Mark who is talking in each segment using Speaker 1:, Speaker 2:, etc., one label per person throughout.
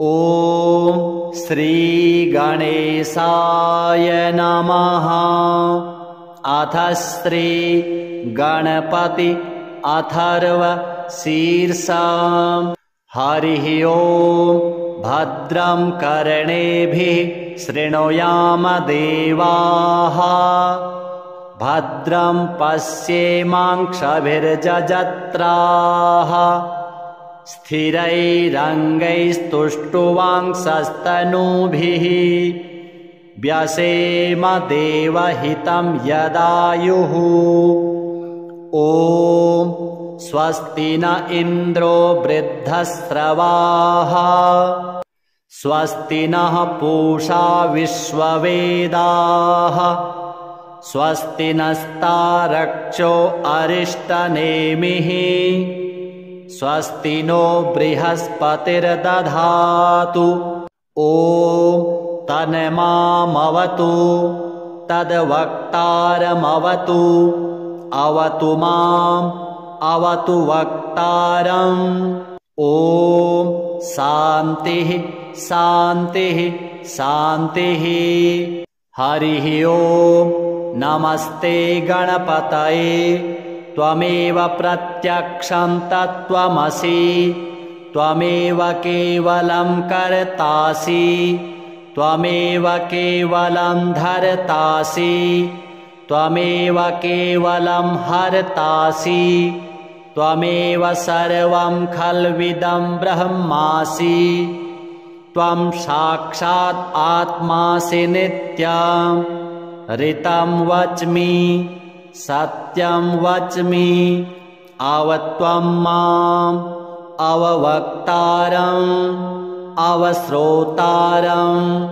Speaker 1: ॐ श्री गणेशाय नमः। अथ श्री गणपति अथर्व शीर्षम्। हरिः ॐ। भद्रं कर्णेभिः शृणुयाम देवाः। भद्रं पश्येमाक्षभिर्जजत्राः। स्थिरैरङ्गैस्तुष्टुवांसस्तनूभिः। व्यसेम देवहितं यदायुः। ॐ स्वस्ति न इन्द्रो वृद्धस्रवाः। स्वस्ति नः पूषा विश्ववेदाः। स्वस्ति नस्तारक्षो अरिष्टनेमिः। स्वस्ति नो बृहस्पतिर्दधातु। ॐ तन्मामवतु तद्वक्तारमवतु। अवतु माम् अवतु वक्तारम्। ॐ शान्तिः शान्तिः शान्तिः। हरिः ॐ। नमस्ते गणपतये। त्वमेव प्रत्यक्षं तत्त्वमसि। त्वमेव केवलं कर्तासि। त्वमेव केवलं धर्तासि। त्वमेव केवलं हर्तासि। त्वमेव सर्वं खल्विदं ब्रह्मासि। त्वं साक्षात् आत्मासि नित्यं। ऋतं वच्मि सत्यं वच्मि। अवत्वं माम् अववक्तारम् अवश्रोतारम्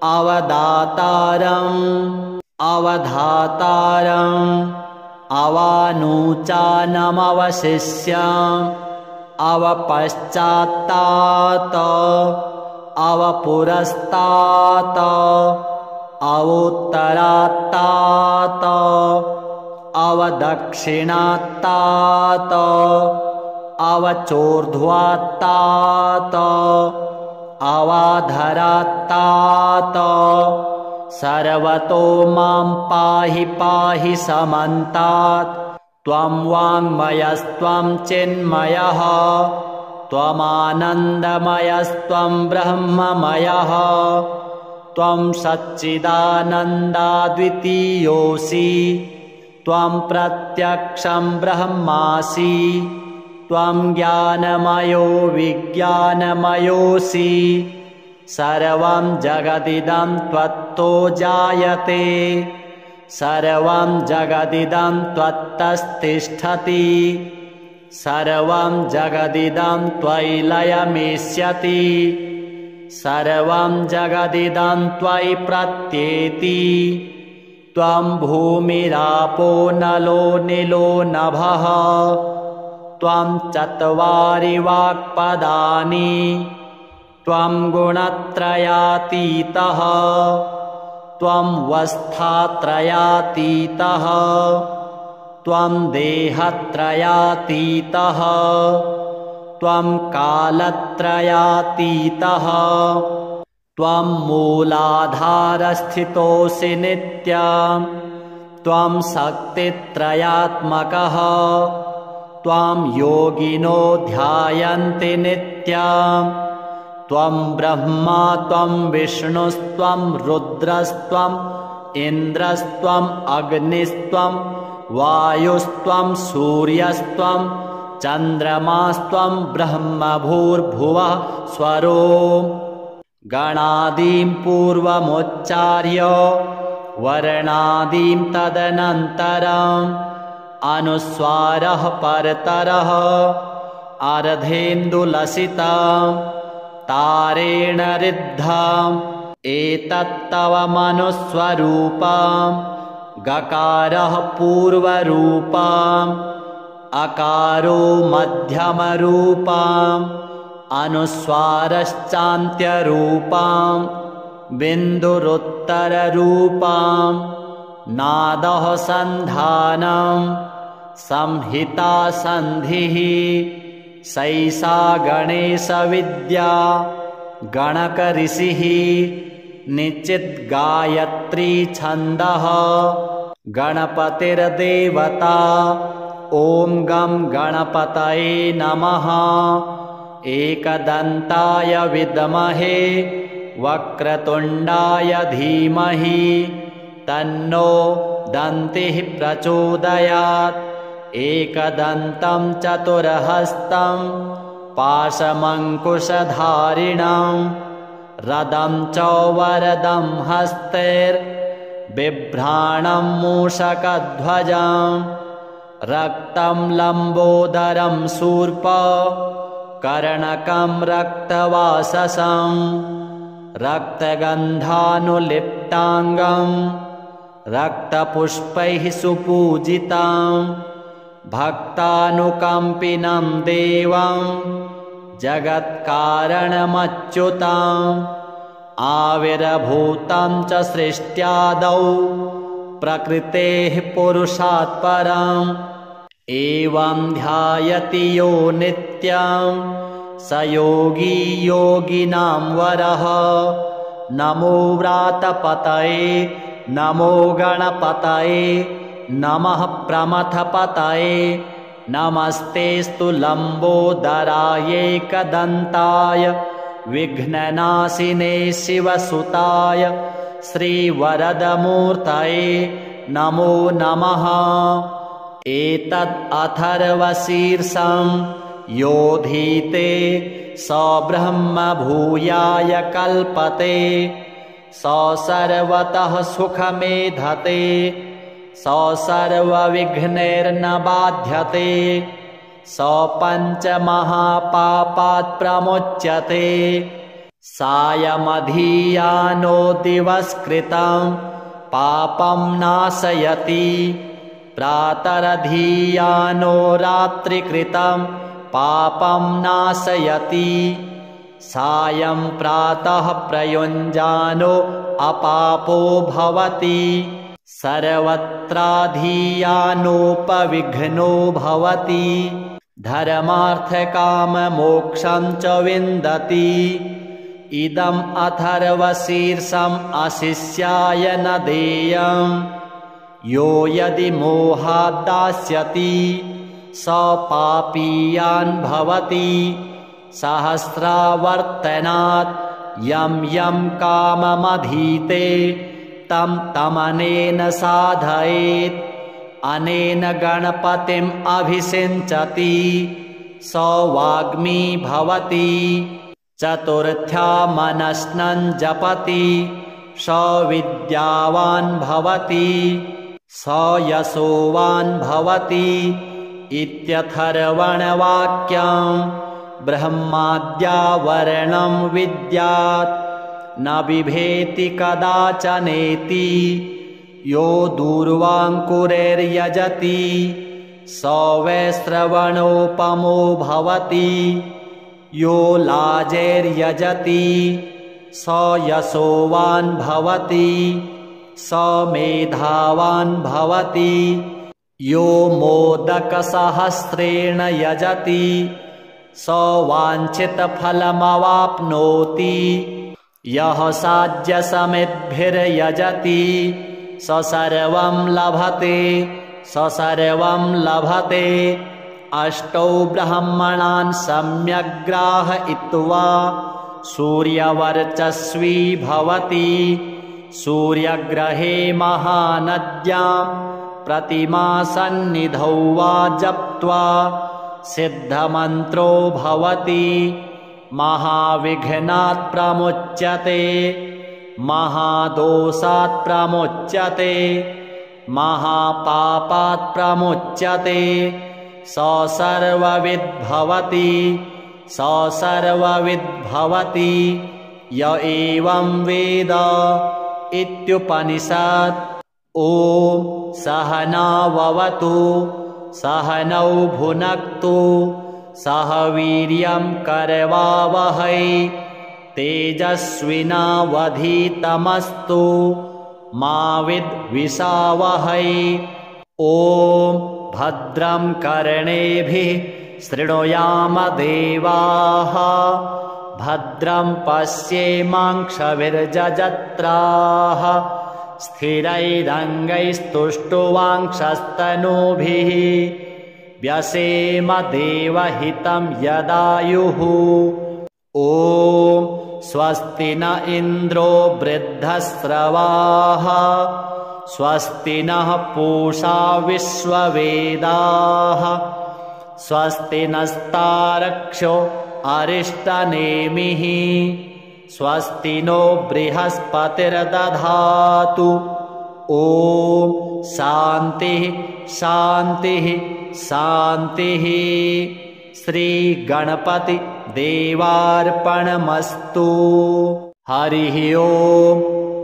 Speaker 1: अवदातारम् अवधातारम् अवानूचानमवशिष्यम् अवपश्चात्तात् अवपुरस्तात् अवोत्तरात्तात् अवदक्षिणात्तात् अवचोर्ध्वात्तात् अवाधरात्तात्। सर्वतो मां पाहि पाहि समन्तात्। त्वं वाङ्मयस्त्वं चिन्मयः। त्वमानन्दमयस्त्वं ब्रह्ममयः। त्वं सच्चिदानन्दाद्वितीयोऽसि। त्वं प्रत्यक्षं ब्रह्मासि। त्वं ज्ञानमयो विज्ञानमयोऽसि। सर्वं जगदिदं त्वत्तो जायते। सर्वं जगदिदं त्वत्तस्तिष्ठति। सर्वं जगदिदं त्वयि लयमेष्यति। सर्वं जगदिदं त्वयि प्रत्येति। त्वं भूमिरापो नलो निलो नभः। त्वं चत्वारि वाक्पदानि। त्वं गुणत्रयातीतः। त्वं वस्थात्रयातीतः। त्वं देहत्रयातीतः। त्वं कालत्रयातीतः। त्वं मूलाधारस्थितोऽसि नित्यं। त्वं शक्तित्रयात्मकः। त्वं योगिनो ध्यायन्ति नित्यं। त्वं ब्रह्मा त्वं विष्णुस्त्वं रुद्रस्त्वं इन्द्रस्त्वं अग्निस्त्वं वायुस्त्वं सूर्यस्त्वं चन्द्रमास्त्वं ब्रह्मभूर्भुवः स्वरो। गणादीं पूर्वमुच्चार्य वर्णादीं तदनन्तरम् अनुस्वारः परतरः अर्धेन्दुलसितं तारेण ऋद्धम्। एतत्तव मनुस्वरूपम्। गकारः पूर्वरूपम्। अकारो मध्यमरूपम्। अनुस्वारश्चान्त्यरूपम्। बिन्दुरुत्तररूपम्। नादः सन्धानं। संहिता सन्धिः। सैषा गणेशविद्या गणकऋषिः निश्चिद्गायत्री छन्दः गणपतिर्देवता ॐ गं गणपतये नमः एकदन्ताय विद्महे वक्रतुण्डाय धीमहि तन्नो दन्तिः प्रचोदयात् एकदन्तं चतुर्हस्तं पाशमङ्कुशधारिणं रदं च वरदं हस्तैर्बिभ्राणं मूषकध्वजं रक्तं लम्बोदरं शूर्पकर्णकं रक्तवाससं रक्तगन्धानुलिप्ताङ्गं रक्तपुष्पैः सुपूजितं भक्तानुकम्पिनं देवं जगत्कारणमच्युतम् आविर्भूतं च सृष्ट्यादौ प्रकृतेः पुरुषात् परम् एवं ध्यायति यो नित्यं स योगी योगिनां वरः नमो व्रातपतये नमो गणपतये नमः प्रमथपतये नमस्तेस्तु लम्बोदरायैकदन्ताय विघ्ननाशिने शिवसुताय श्रीवरदमूर्तये नमो नमः एतद् अथर्वशीर्षं योधीते स ब्रह्म भूयाय कल्पते स सर्वतः सुखमेधते स सर्वविघ्नैर्न बाध्यते स पञ्चमहापापात् प्रमुच्यते सायमधीयानो दिवस्कृतं पापं नाशयति प्रातरधीयानो रात्रिकृतं पापं नाशयति सायं प्रातः प्रयुञ्जानो अपापो भवति सर्वत्राधीयानोपविघ्नो भवति धर्मार्थकाममोक्षं च विन्दति इदम् अथर्वशीर्षम् अशिष्याय न देयम् यो यदि मोहात् दास्यति स पापीयान् भवति सहस्रावर्तनात् यं यं काममधीते तं तमनेन साधयेत् अनेन गणपतिम् अभिषिञ्चति स वाग्मी भवति चतुर्थ्या मनस्नं जपति स विद्यावान् भवति स यशोवान् भवति इत्यथर्वणवाक्यं ब्रह्माद्यावरणं विद्यात् न बिभेति कदाचनेति यो दूर्वाङ्कुरैर्यजति स वै श्रवणोपमो भवति यो लाजैर्यजति स यशोवान् भवति स मेधावान् भवति यो मोदकसहस्रेण यजति स वाञ्छितफलमवाप्नोति यः साध्यसमिद्भिर्यजति स सर्वं लभते अष्टौ ब्रह्मणान् सम्यग्राहयित्वा सूर्यवर्चस्वी भवति सूर्यग्रहे महानद्यां प्रतिमासन्निधौ वा जप्त्वा सिद्धमन्त्रो भवति महाविघ्नात् प्रमुच्यते महादोषात् प्रमुच्यते महापापात् प्रमुच्यते स सर्वविद्भवति य एवं वेद इत्युपनिषत् ॐ सहनाववतु सहनौ भुनक्तु सह वीर्यं करवावहै तेजस्विनावधीतमस्तु मा विद्विषावहै ॐ भद्रं कर्णेभिः शृणुयाम देवाः भद्रं पश्येमांक्षभिर्जजत्राः स्थिरैरङ्गैस्तुष्टुवांक्षस्तनूभिः व्यसेम देवहितं यदायुः। ॐ स्वस्ति न इन्द्रो वृद्धस्रवाः स्वस्ति नः पूषा विश्ववेदाः स्वस्ति नस्तारक्षो अरिष्टनेमिः स्वस्ति नो बृहस्पतिर्दधातु। ॐ शान्तिः शान्तिः शान्तिः। श्रीगणपति देवार्पणमस्तु। हरिः ॐ।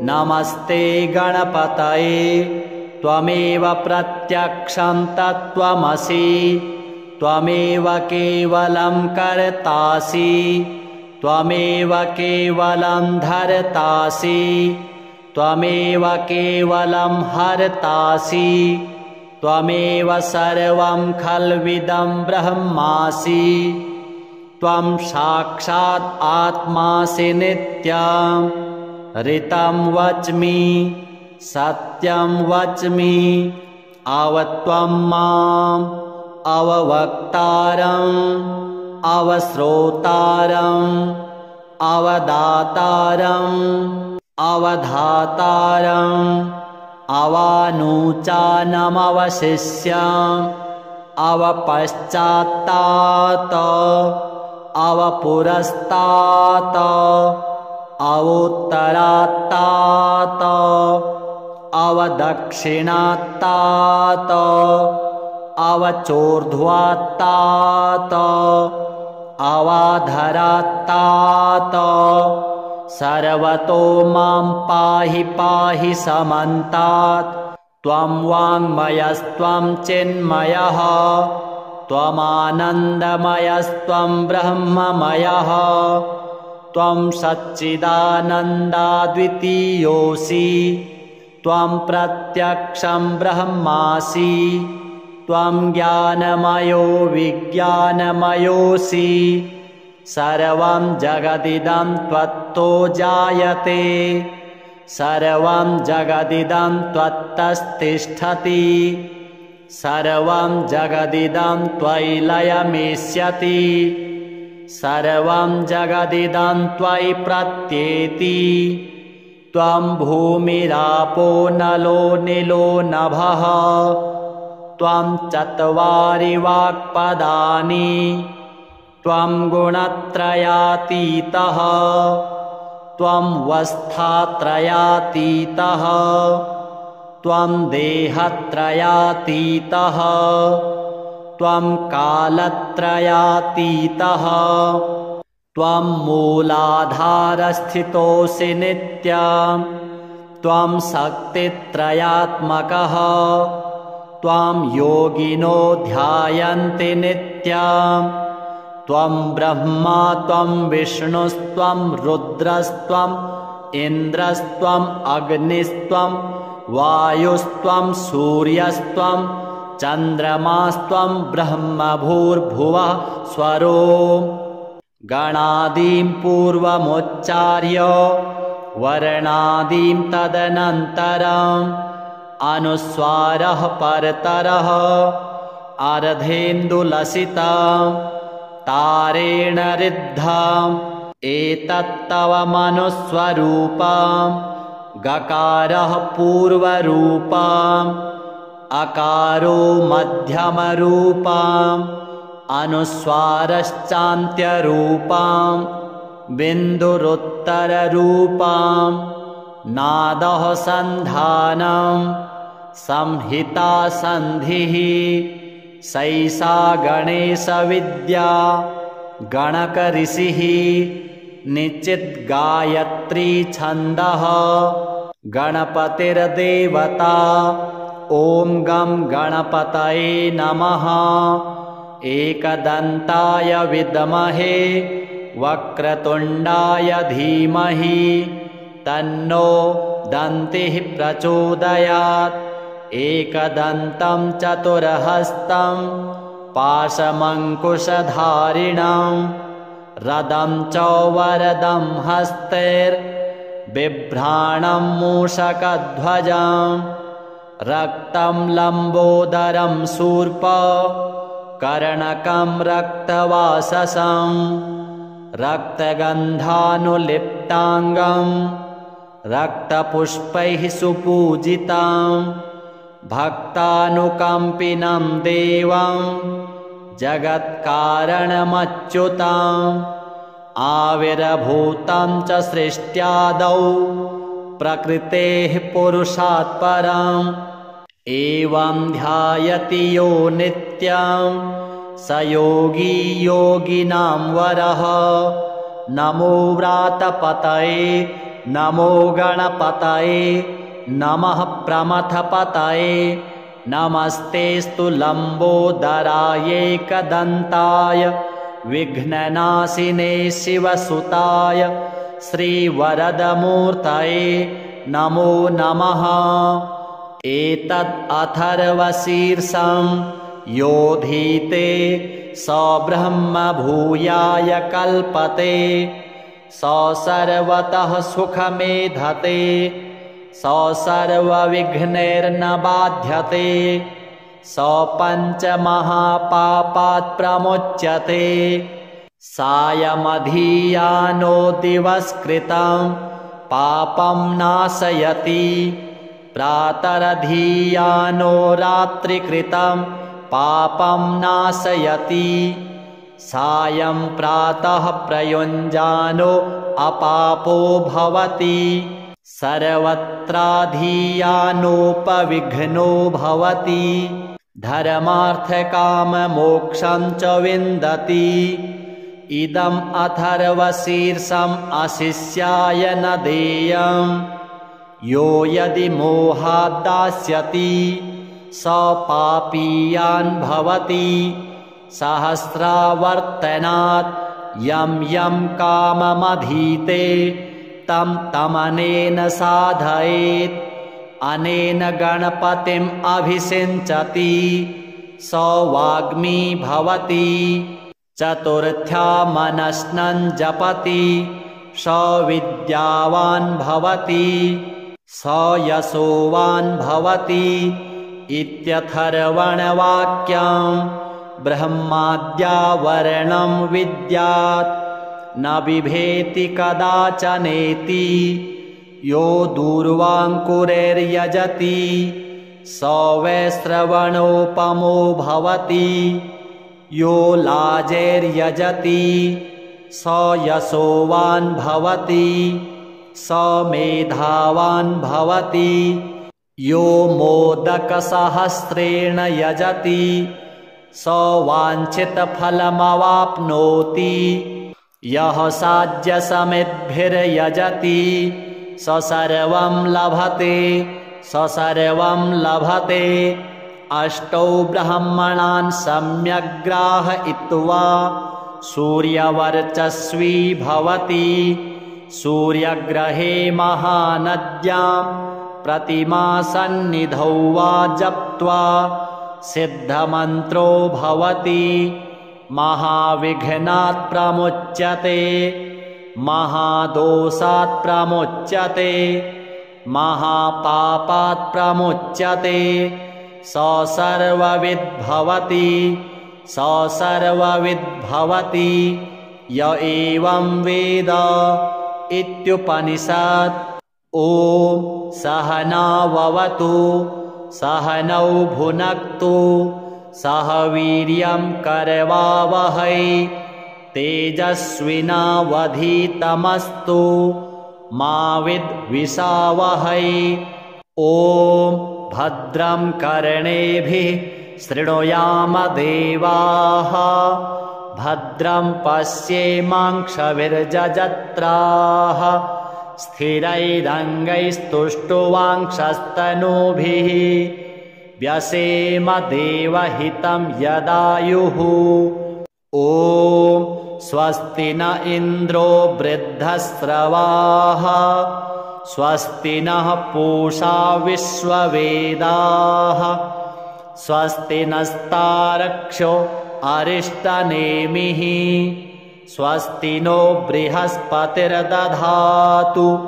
Speaker 1: नमस्ते गणपतये। त्वमेव प्रत्यक्षं तत्त्वमसि त्वमेव केवलं कर्तासि त्वमेव केवलं धर्तासि त्वमेव केवलं हर्तासि त्वमेव सर्वं खल्विदं ब्रह्मासि त्वं साक्षात् आत्मासि नित्यं ऋतं वच्मि सत्यं वच्मि अवत्वं माम् अववक्तारम् अवश्रोतारम् अवदातारम् अवधातारम् अवानुचानमवशिष्यम् अवपश्चात्तात् अवपुरस्तात् अवोत्तरात्तात् अवदक्षिणात्तात् अवचोर्ध्वात्तात् अवाधरात्तात् सर्वतो मां पाहि पाहि समन्तात्। त्वं वाङ्मयस्त्वं चिन्मयः त्वमानन्दमयस्त्वं ब्रह्ममयः त्वं सच्चिदानन्दाद्वितीयोऽसि त्वं प्रत्यक्षं ब्रह्मासि त्वं ज्ञानमयो विज्ञानमयोऽसि सर्वं जगदिदं त्वत्तो जायते सर्वं जगदिदं त्वत्तस्तिष्ठति सर्वं जगदिदं त्वयि लयमेष्यति सर्वं जगदिदं त्वयि प्रत्येति त्वं भूमिरापो नलो निलो नभः त्वं चत्वारि वाक्पदानि त्वं गुणत्रयातीतः त्वं वस्थात्रयातीतः त्वं देहत्रयातीतः त्वं कालत्रयातीतः त्वं मूलाधारस्थितोऽसि नित्यं त्वं शक्तित्रयात्मकः त्वं योगिनो ध्यायन्ति नित्यं त्वं ब्रह्मा त्वं विष्णुस्त्वं रुद्रस्त्वम् इन्द्रस्त्वम् अग्निस्त्वं वायुस्त्वं सूर्यस्त्वं चन्द्रमास्त्वं ब्रह्मभूर्भुवः स्वरो गणादीं पूर्वमुच्चार्य वर्णादीं तदनन्तरम् अनुस्वारः परतरः अर्धेन्दुलसितं तारेण ऋद्धम् एतत्तव मनुस्वरूपं गकारः पूर्वरूपम् अकारो मध्यमरूपम् अनुस्वारश्चान्त्यरूपम् बिन्दुरुत्तररूपम् नादः सन्धानं संहिता सन्धिः सैषा गणेशविद्या गणकऋषिः निश्चिद्गायत्री छन्दः गणपतिर्देवता ॐ गं गणपतये नमः एकदन्ताय विद्महे वक्रतुण्डाय धीमहि तन्नो दन्तिः प्रचोदयात् एकदन्तं चतुर्हस्तं पाशमङ्कुशधारिणं रदं च वरदं हस्तैर्बिभ्राणं मूषकध्वजं रक्तं लम्बोदरं शूर्प कर्णकं रक्तवाससं रक्तगन्धानुलिप्ताङ्गं रक्तपुष्पैः सुपूजितं भक्तानुकम्पिनं देवं जगत्कारणमच्युतम् आविर्भूतं च सृष्ट्यादौ प्रकृतेः पुरुषात् परम् एवं ध्यायति यो नित्यं स योगी योगिनां वरः नमो व्रातपतये नमो गणपतये नमः प्रमथपतये नमस्तेस्तु लम्बोदरायैकदन्ताय विघ्ननाशिने शिवसुताय श्रीवरदमूर्तये नमो नमः। एतद् अथर्वशीर्षं योधीते स ब्रह्म भूयाय कल्पते स सर्वतः सुखमेधते स सर्वविघ्नैर्न बाध्यते स पञ्चमहापापात् प्रमुच्यते सायमधीयानो दिवस्कृतं पापं नाशयति प्रातरधीयानो रात्रिकृतं पापं नाशयति सायं प्रातः प्रयुञ्जानो अपापो भवति सर्वत्राधीयानोपविघ्नो भवति धर्मार्थकाममोक्षं च विन्दति इदम् अथर्वशीर्षम् अशिष्याय न देयम् यो यदि मोहात् दास्यति स पापीयान् भवति सहस्रावर्तनात् यं यं काममधीते तं तमनेन साधयेत् अनेन गणपतिम् अभिषिञ्चति स वाग्मी भवति चतुर्थ्या मनस्नं जपति स विद्यावान् भवति स यशोवान् भवति इत्यथर्वणवाक्यम् ब्रह्माद्यावरणं विद्यात् न बिभेति कदाचनेति यो दूर्वाङ्कुरैर्यजति स वै श्रवणोपमो भवति यो लाजैर्यजति स यशोवान् भवति स मेधावान् भवति यो मोदकसहस्रेण यजति स वाञ्छितफलमवाप्नोति यः साध्यसमिद्भिर्यजति स सर्वं लभते स सर्वं लभते अष्टौ ब्रह्मणान् सम्यग्ग्राहयित्वा सूर्यवर्चस्वी भवति सूर्यग्रहे महानद्यां प्रतिमासन्निधौ वा जप्त्वा सिद्धमन्त्रो भवति महाविघ्नात् प्रमुच्यते महादोषात् प्रमुच्यते महापापात् प्रमुच्यते स सर्वविद् भवति स सर्वविद् भवति य एवं वेद इत्युपनिषत्। ॐ सहनाववतु सहनौ भुनक्तु सह वीर्यं करवावहै तेजस्विनावधीतमस्तु मा विद्विषावहै। ॐ भद्रं कर्णेभिः शृणुयाम देवाः भद्रं पश्येमाक्षभिर्जजत्राः स्थिरैरङ्गैस्तुष्टुवांक्षस्तनूभिः व्यसेम देवहितं यदायुः। ॐ स्वस्ति न इन्द्रो वृद्धस्रवाः स्वस्ति नः पूषा विश्ववेदाः स्वस्ति नस्तारक्षो अरिष्टनेमिः स्वस्ति नो बृहस्पतिर्दधातु।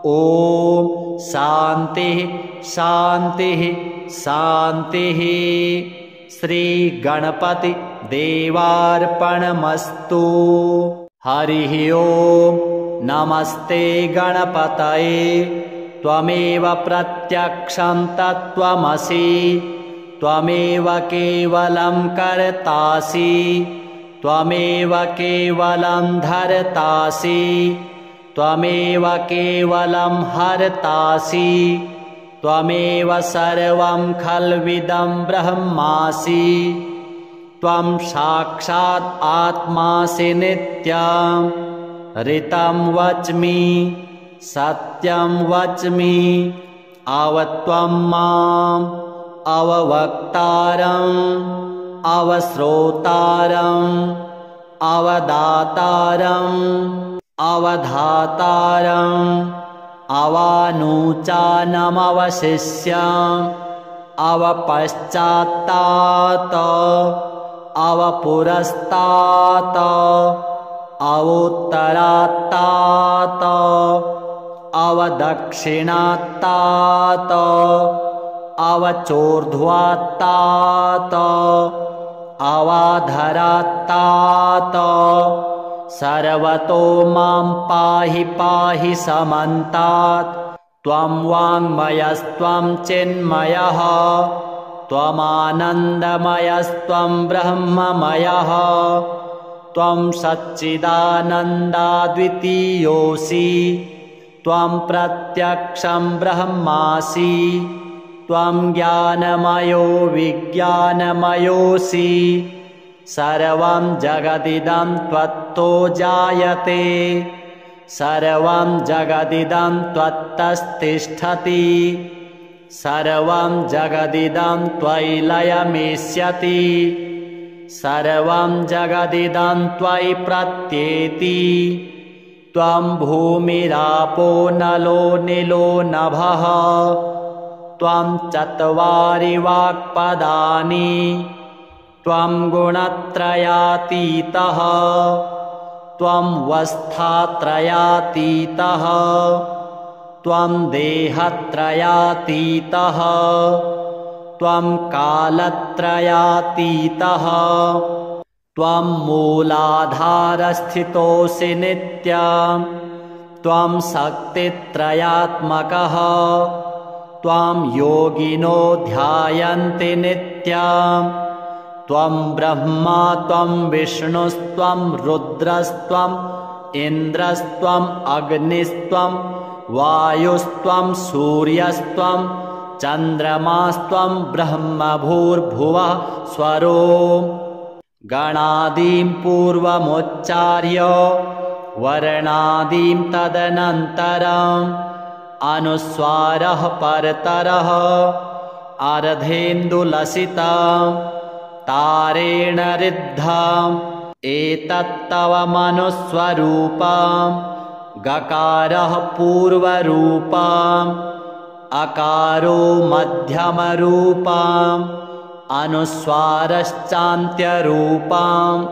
Speaker 1: ॐ शान्तिः शान्तिः शान्तिः। श्रीगणपति देवार्पणमस्तु। हरिः ॐ। नमस्ते गणपतये। त्वमेव प्रत्यक्षं तत्त्वमसि। त्वमेव केवलं कर्तासि। त्वमेव केवलं धर्तासि। त्वमेव केवलं हर्तासि। त्वमेव सर्वं खल्विदं ब्रह्मासि। त्वं साक्षात् आत्मासि नित्यं। ऋतं वच्मि सत्यं वच्मि। अवत्वं माम् अववक्तारम् अवश्रोतारम् अवदातारम् अवधातारम् अवानुचानमवशिष्यम् अवपश्चात्तात अवपुरस्तात अवोत्तरात्तात अवदक्षिणात्तात अवचोर्ध्वात्तात अवाधरात्तात सर्वतो मां पाहि पाहि समन्तात्। त्वं वाङ्मयस्त्वं चिन्मयः त्वमानन्दमयस्त्वं ब्रह्ममयः। त्वं सच्चिदानन्दाद्वितीयोऽसि। त्वं प्रत्यक्षं ब्रह्मासि। त्वं ज्ञानमयो विज्ञानमयोऽसि। सर्वं जगदिदं त्वत्तो जायते। सर्वं जगदिदं त्वत्तस्तिष्ठति। सर्वं जगदिदं त्वयि लयमेष्यति। सर्वं जगदिदं त्वयि प्रत्येति। त्वं भूमिरापो नलो निलो नभः। त्वं चत्वारि वाक्पदानि। त्वं गुणत्रयातीतः। त्वं वस्थात्रयातीतः। त्वं देहत्रयातीतः। त्वं कालत्रयातीतः। त्वं मूलाधारस्थितोऽसि नित्यं। त्वं शक्तित्रयात्मकः। त्वं योगिनो ध्यायन्ति नित्यं। त्वं ब्रह्मा त्वं विष्णुस्त्वं रुद्रस्त्वं इन्द्रस्त्वं अग्निस्त्वं वायुस्त्वं सूर्यस्त्वं चन्द्रमास्त्वं ब्रह्मभूर्भुवः स्वरो। गणादीं पूर्वमुच्चार्य वर्णादीं तदनन्तरम् अनुस्वारः परतरः अर्धेन्दुलसितं तारेण ऋद्धम् एतत्तव मनुस्वरूपं। गकारः पूर्वरूपम् अकारो मध्यमरूपम् अनुस्वारश्चान्त्यरूपम्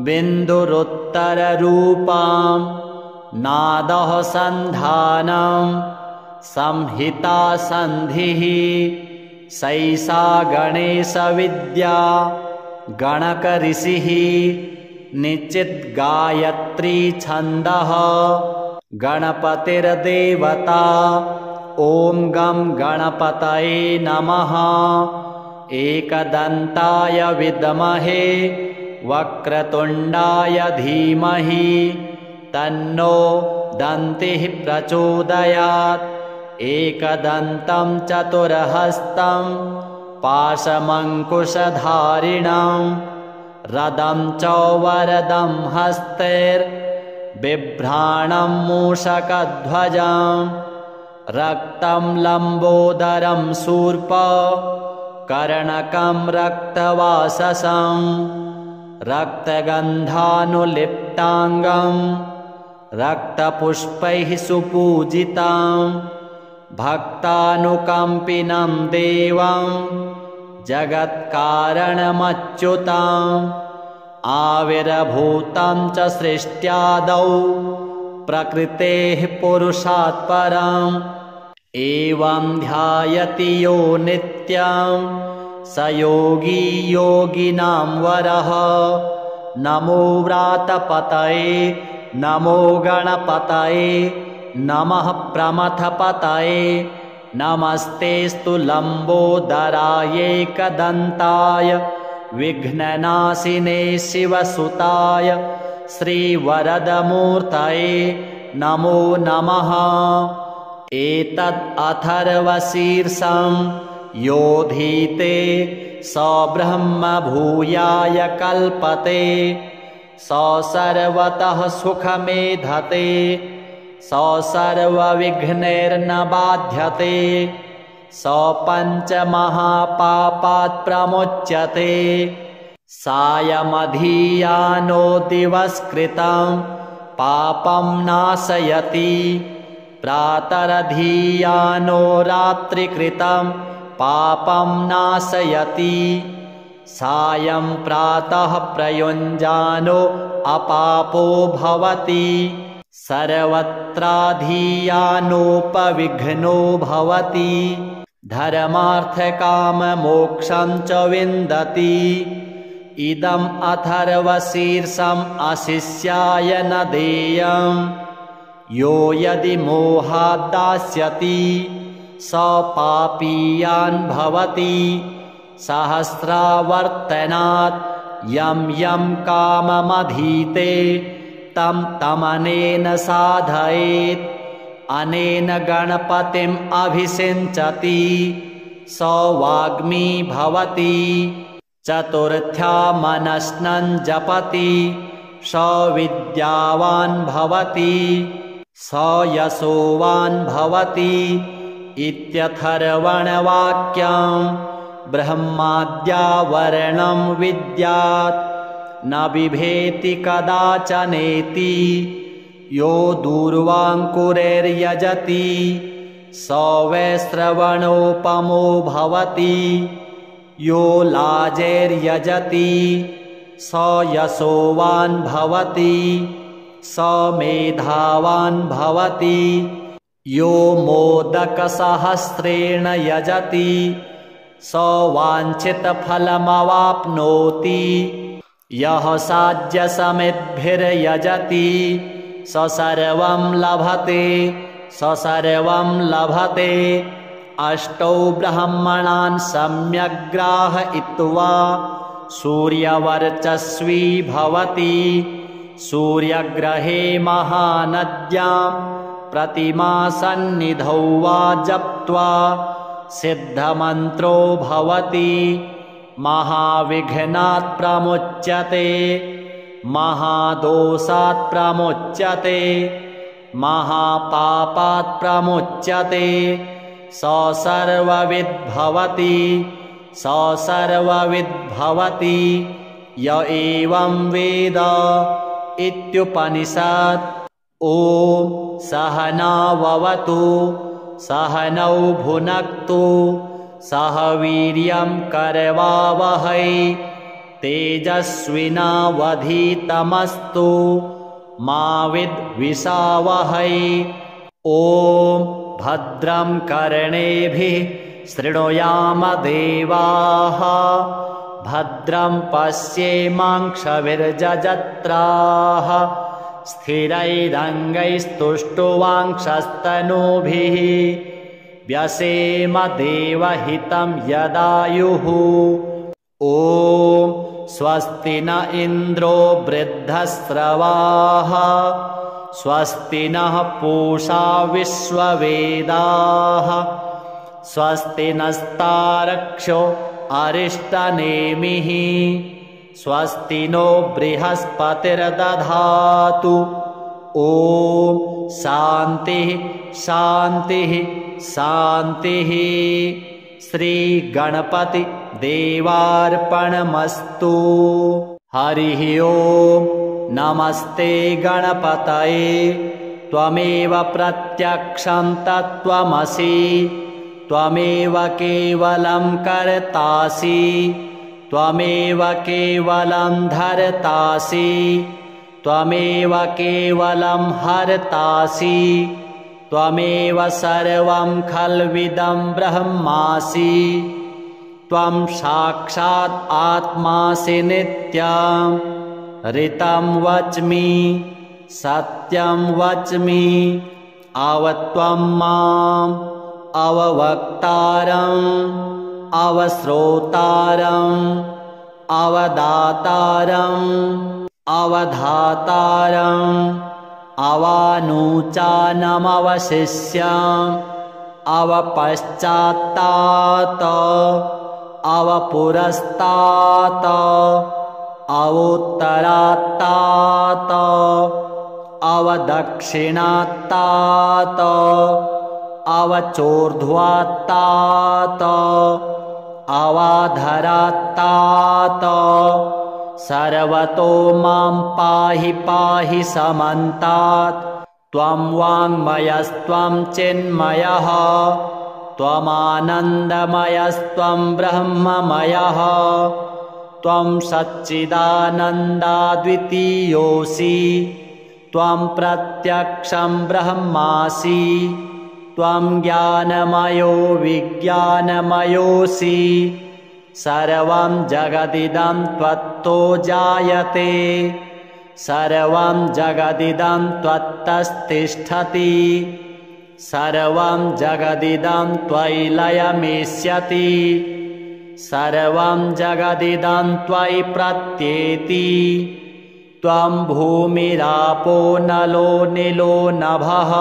Speaker 1: बिन्दुरुत्तररूपम्। नादः सन्धानं संहिता सन्धिः। सैषा गणेशविद्या गणकऋषिः। निचिद्गायत्री छन्दः गणपतिर्देवता। ॐ गं गणपतये नमः। एकदन्ताय विद्महे वक्रतुण्डाय धीमहि तन्नो दन्तिः प्रचोदयात्। एकदन्तं चतुर्हस्तं पाशमङ्कुशधारिणं रदं च वरदं हस्तैर्बिभ्राणं मूषकध्वजं रक्तं लम्बोदरं शूर्पकर्णकं रक्तवाससं रक्तगन्धानुलिप्ताङ्गं रक्तपुष्पैः सुपूजितं भक्तानुकम्पिनं देवं जगत्कारणमच्युतं आविर्भूतं च सृष्ट्यादौ प्रकृतेः पुरुषात् परम् एवं ध्यायति यो नित्यं स योगी योगिनां वरः। नमो व्रातपतये नमो गणपतये नमः प्रमथपतये नमस्तेस्तु लम्बोदरायैकदन्ताय विघ्ननाशिने शिवसुताय श्रीवरदमूर्तये नमो नमः। एतद् अथर्वशीर्षं योधीते स ब्रह्म भूयाय कल्पते स सर्वतः सुखमेधते स सर्वविघ्नैर्न बाध्यते स पञ्चमहापापात् प्रमुच्यते। सायमधीयानो दिवस्कृतं पापं नाशयति प्रातरधीयानो रात्रिकृतं पापं नाशयति सायं प्रातः प्रयुञ्जानो अपापो भवति सर्वत्राधीयानोपविघ्नो भवति धर्मार्थकाममोक्षं च विन्दति। इदम् अथर्वशीर्षम् अशिष्याय न देयम् यो यदि मोहाद्दास्यति स पापीयान् भवति सहस्रावर्तनात् यं यं काममधीते तं तमनेन साधयेत् अनेन गणपतिम् अभिषिञ्चति स वाग्मी भवति चतुर्थ्या मनस्नं जपति स विद्यावान् भवति स यशोवान् भवति इत्यथर्वणवाक्यम् ब्रह्माद्यावरणं विद्यात् न बिभेति कदाचनेति यो दूर्वाङ्कुरैर्यजति स वै श्रवणोपमो भवति यो लाजैर्यजति स यशोवान् भवति स मेधावान् भवति यो मोदकसहस्रेण यजति स वाञ्छितफलमवाप्नोति यः साध्यसमिद्भिर्यजति स सर्वं लभते स सर्वं लभते। अष्टौ ब्राह्मणान् सम्यग् ग्राहयित्वा सूर्यवर्चस्वी भवति सूर्यग्रहे महानद्यां प्रतिमासन्निधौ वा जप्त्वा सिद्धमन्त्रो भवति महाविघ्नात् प्रमुच्यते महादोषात् प्रमुच्यते महापापात् प्रमुच्यते स सर्वविद् भवति स सर्वविद् भवति य एवं वेद इत्युपनिषत्। ॐ सहनाववतु सहनौ भुनक्तु सह वीर्यं करवावहै तेजस्विनावधीतमस्तु मा विद्विषावहै। ॐ भद्रं कर्णेभिः शृणुयाम देवाः भद्रं पश्येमाक्षभिर्यजत्राः स्थिरैरङ्गैस्तुष्टुवांक्षस्तनूभिः व्यसेम देवहितं यदायुः। ॐ स्वस्ति न इन्द्रो वृद्धस्रवाः स्वस्ति नः पूषा विश्ववेदाः स्वस्ति नस्तारक्षो अरिष्टनेमिः स्वस्ति नो बृहस्पतिर्दधातु। ॐ शान्तिः शान्तिः शान्तिः। श्रीगणपति देवार्पणमस्तु। हरिः ॐ नमस्ते गणपतये त्वमेव प्रत्यक्षं तत्त्वमसि त्वमेव केवलं कर्तासि त्वमेव केवलं धर्तासि त्वमेव केवलं हर्तासि त्वमेव सर्वं खल्विदं ब्रह्मासि त्वं साक्षात् आत्मासि नित्यं ऋतं वच्मि सत्यं वच्मि अवत्वं माम् अववक्तारम् अवश्रोतारम् अवदातारम् अवधातारम् अवानुचानमवशिष्यम् अवपश्चात्तात अवपुरस्तात अवोत्तरात्तात अवदक्षिणात्तात अवचोर्ध्वात्तात अवाधरात्तात सर्वतो मां पाहि पाहि समन्तात् त्वं वाङ्मयस्त्वं चिन्मयः त्वमानन्दमयस्त्वं ब्रह्ममयः त्वं सच्चिदानन्दाद्वितीयोऽसि त्वं प्रत्यक्षं ब्रह्मासि त्वं ज्ञानमयो विज्ञानमयोऽसि सर्वं जगदिदं त्वत्तो जायते सर्वं जगदिदं त्वत्तस्तिष्ठति सर्वं जगदिदं त्वयि लयमेष्यति सर्वं जगदिदं त्वयि प्रत्येति त्वं भूमिरापो नलो निलो नभः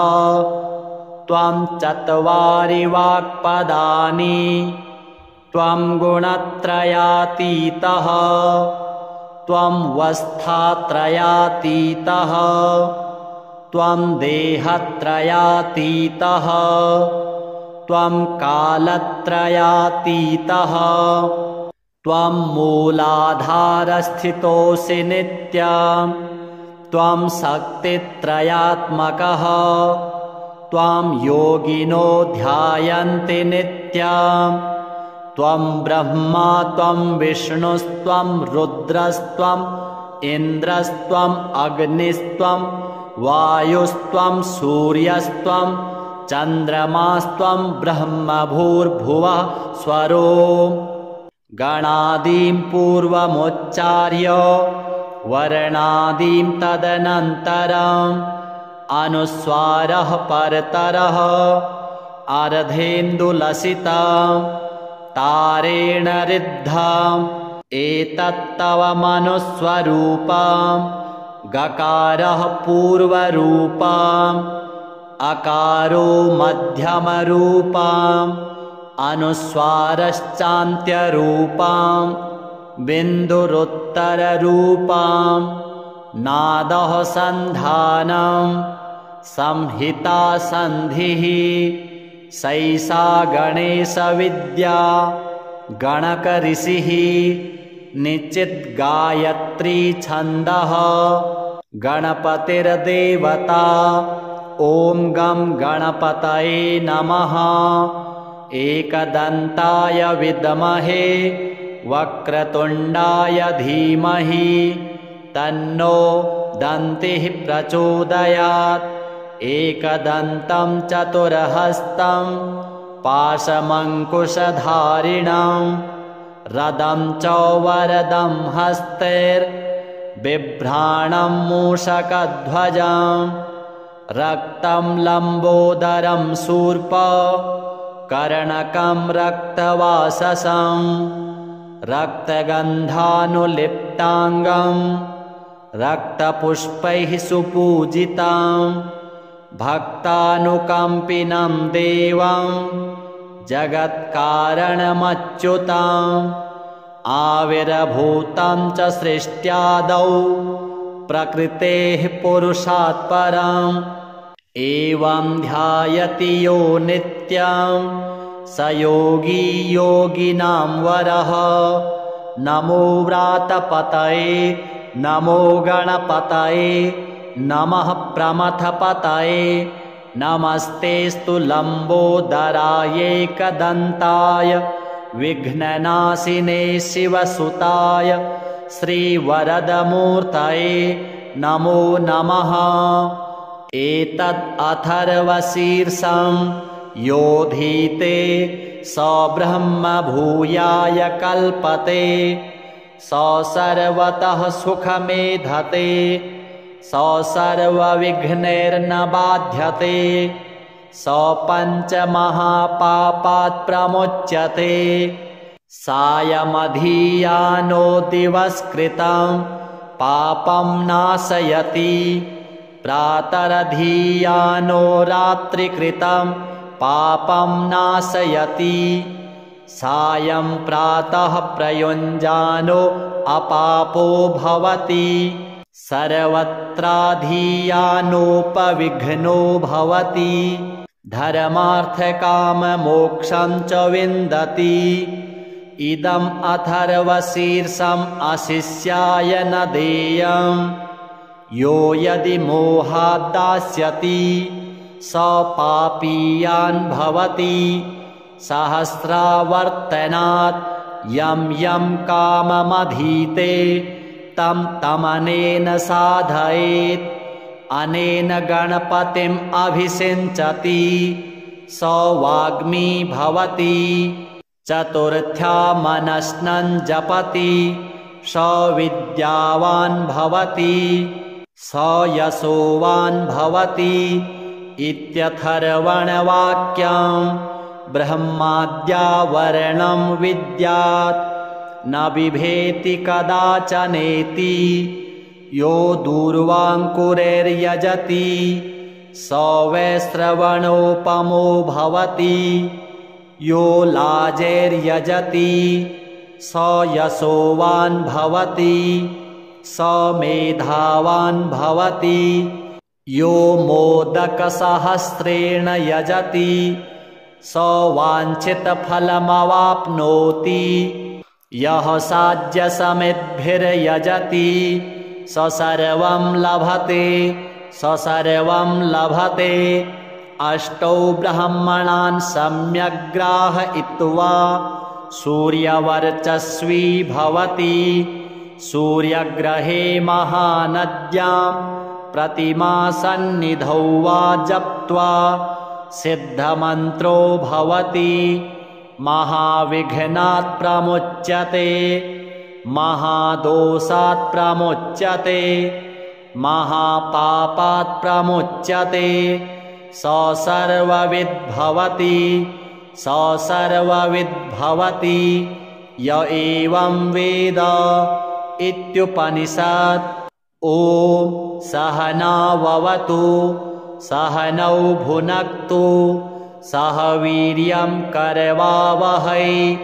Speaker 1: त्वं चत्वारि वाक्पदानि त्वं गुणत्रयातीतः त्वं वस्थात्रयातीतः त्वं देहत्रयातीतः त्वं कालत्रयातीतः त्वं मूलाधारस्थितोऽसि नित्यं त्वं शक्तित्रयात्मकः त्वं योगिनो ध्यायन्ति नित्यं त्वं ब्रह्मा त्वं विष्णुस्त्वं रुद्रस्त्वम् इन्द्रस्त्वम् अग्निस्त्वं वायुस्त्वं सूर्यस्त्वं चन्द्रमास्त्वं ब्रह्मभूर्भुवः स्वरो गणादीं पूर्वमुच्चार्य वर्णादीं तदनन्तरम् अनुस्वारः परतरः अर्धेन्दुलसितं तारेण ऋद्धम् एतत्तव मनुस्वरूपम् गकारः पूर्वरूपम् अकारो मध्यमरूपम् अनुस्वारश्चान्त्यरूपम् बिन्दुरुत्तररूपम् नादः सन्धानं संहिता सन्धिः सैषा गणेशविद्या गणकऋषिः निचिद्गायत्री छन्दः गणपतिर्देवता ॐ गं गणपतये नमः एकदन्ताय विद्महे वक्रतुण्डाय धीमहि तन्नो दन्तिः प्रचोदयात् एकदन्तं चतुर्हस्तं पाशमङ्कुशधारिणं रदं च वरदं हस्तैर्बिभ्राणं मूषकध्वजं रक्तं लम्बोदरं शूर्पकर्णकं रक्तवाससं रक्तगन्धानुलिप्ताङ्गं रक्तपुष्पैः सुपूजितं भक्तानुकम्पिनं देवं जगत्कारणमच्युतम् आविर्भूतं च सृष्ट्यादौ प्रकृतेः पुरुषात् परम् एवं ध्यायति यो नित्यं स योगी योगिनां वरः नमो व्रातपतये नमो गणपतये नमः प्रमथपतये नमस्तेस्तु लम्बोदराय एकदन्ताय विघ्ननाशिने शिवसुताय श्रीवरदमूर्तये नमो नमः। एतद् अथर्वशीर्षं योधीते स ब्रह्म भूयाय कल्पते, स सर्वतः सुखमेधते, स सर्वविघ्नैर्न बाध्यते, स पञ्चमहापापात् प्रमुच्यते। सायमधीयानो दिवस्कृतं पापं नाशयति, प्रातरधीयानो रात्रिकृतं पापं नाशयति, सायं प्रातः प्रयुञ्जानो अपापो भवति, सर्वत्राधीयानोपविघ्नो भवति, धर्मार्थकाममोक्षं च विन्दति। इदम् अथर्वशीर्षम् अशिष्याय न देयम्, यो यदि मोहात् दास्यति स पापीयान् भवति। सहस्रावर्तनात् यं यं काममधीते तं तमनेन साधयेत्, अनेन गणपतिम् अभिषिञ्चति स वाग्मी भवति। चतुर्थ्यामनश्नं जपति स विद्यावान् भवति, स यशोवान् भवति इत्यथर्वणवाक्यम्। ब्रह्माद्यावरणं विद्यात् न बिभेति कदाचनेति, यो दूर्वाङ्कुरैर्यजति स वैश्रवणोपमो भवति, यो लाजैर्यजति स यशोवान् भवति, स मेधावान् भवति, यो मोदकसहस्रेण यजति स वाञ्छितफलमवाप्नोति, यः साध्यसमिद्भिर्यजति स सर्वं लभते, स सर्वं लभते। अष्टौ ब्राह्मणान् सम्यग् ग्राहयित्वा सूर्यवर्चस्वी भवति, सूर्यग्रहे महानद्यां प्रतिमासन्निधौ वा जप्त्वा सिद्धमन्त्रो भवति। महाविघ्नात् प्रमुच्यते, महादोषात् प्रमुच्यते, महापापात् प्रमुच्यते। स सर्वविद् भवति, स सर्वविद् भवति य एवं वेद इत्युपनिषत्। ॐ सहनाववतु सहनौ भुनक्तु सह वीर्यं करवावहै,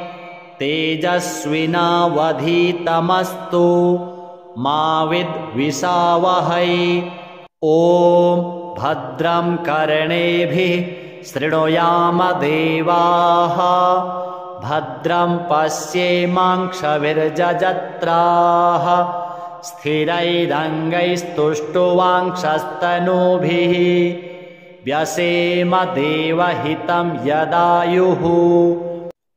Speaker 1: तेजस्विनावधीतमस्तु मा विद्विषावहै। ॐ भद्रं कर्णेभिः शृणुयाम देवाः, भद्रं पश्येमाक्षभिर्यजत्राः, स्थिरैरङ्गैस्तुष्टुवांक्षस्तनूभिः व्यसेम देवहितं यदायुः।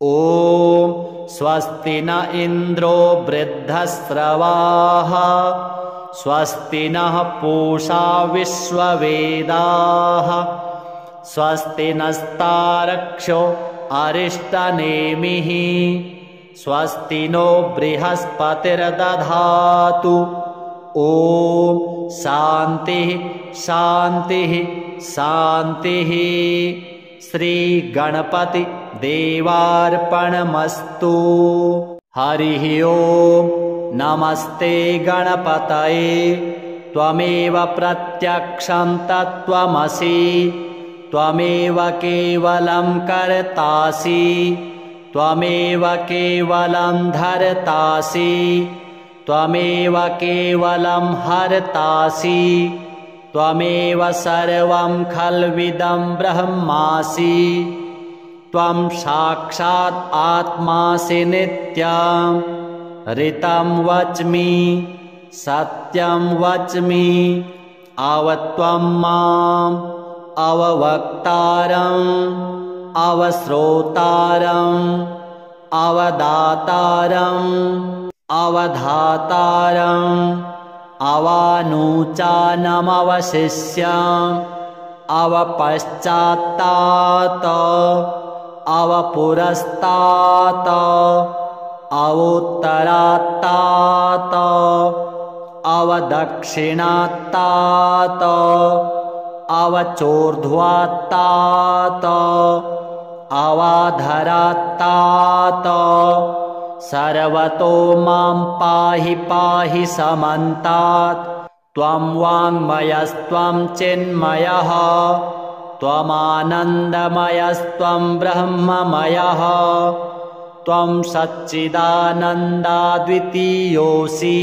Speaker 1: ॐ स्वस्ति न इन्द्रो वृद्धस्रवाः, स्वस्ति नः पूषा विश्ववेदाः, स्वस्ति नस्तारक्षो अरिष्टनेमिः, स्वस्ति नो बृहस्पतिर्दधातु। ॐ शान्तिः शान्तिः शान्तिः। श्रीगणपति देवार्पणमस्तु। हरिः ॐ। नमस्ते गणपतये। त्वमेव प्रत्यक्षं तत्त्वमसि, त्वमेव केवलं कर्तासि, त्वमेव केवलं धर्तासि, त्वमेव केवलं हर्तासि, त्वमेव सर्वं खल्विदं ब्रह्मासि। त्वं साक्षात् आत्मासि नित्यं। ऋतं वच्मि सत्यं वच्मि, अवत्वं माम् अववक्तारम् अवश्रोतारम् अवदातारम् अवधातारम् अवानूचानमवशिष्यम् अवपश्चात्तात अवपुरस्तात् अवोत्तरात्तात अवदक्षिणात्तात अवचोर्ध्वात्तात अवाधरात्तात सर्वतो मां पाहि पाहि समन्तात् त्वं वाङ्मयस्त्वं चिन्मयः त्वमानन्दमयस्त्वं ब्रह्ममयः त्वं सच्चिदानन्दाद्वितीयोऽसि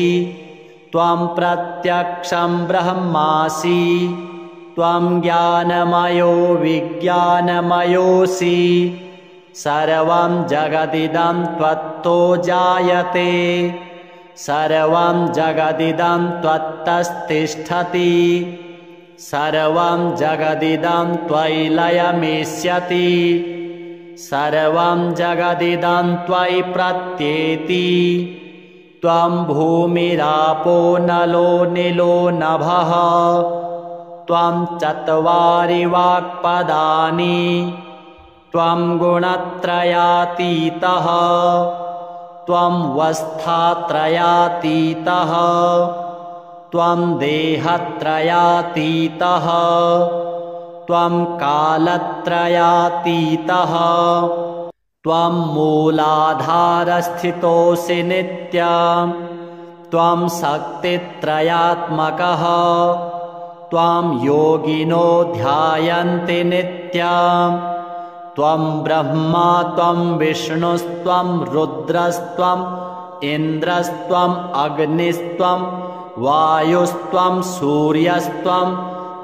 Speaker 1: त्वं प्रत्यक्षं ब्रह्मासि त्वं ज्ञानमयो विज्ञानमयोऽसि सर्वं जगदिदं त्वत्तो जायते सर्वं जगदिदं त्वत्तस्तिष्ठति सर्वं जगदिदं त्वयि लयमेष्यति सर्वं जगदिदं त्वयि प्रत्येति त्वं भूमिरापो नलो निलो नभः त्वं चत्वारि वाक्पदानि त्वं गुणत्रयातीतः त्वं वस्थात्रयातीतः त्वं देहत्रयातीतः त्वं कालत्रयातीतः त्वं मूलाधारस्थितोऽसि नित्यं त्वं शक्तित्रयात्मकः त्वं योगिनो ध्यायन्ति नित्यं त्वं ब्रह्मा त्वं विष्णुस्त्वं रुद्रस्त्वं इन्द्रस्त्वम् अग्निस्त्वं वायुस्त्वं सूर्यस्त्वं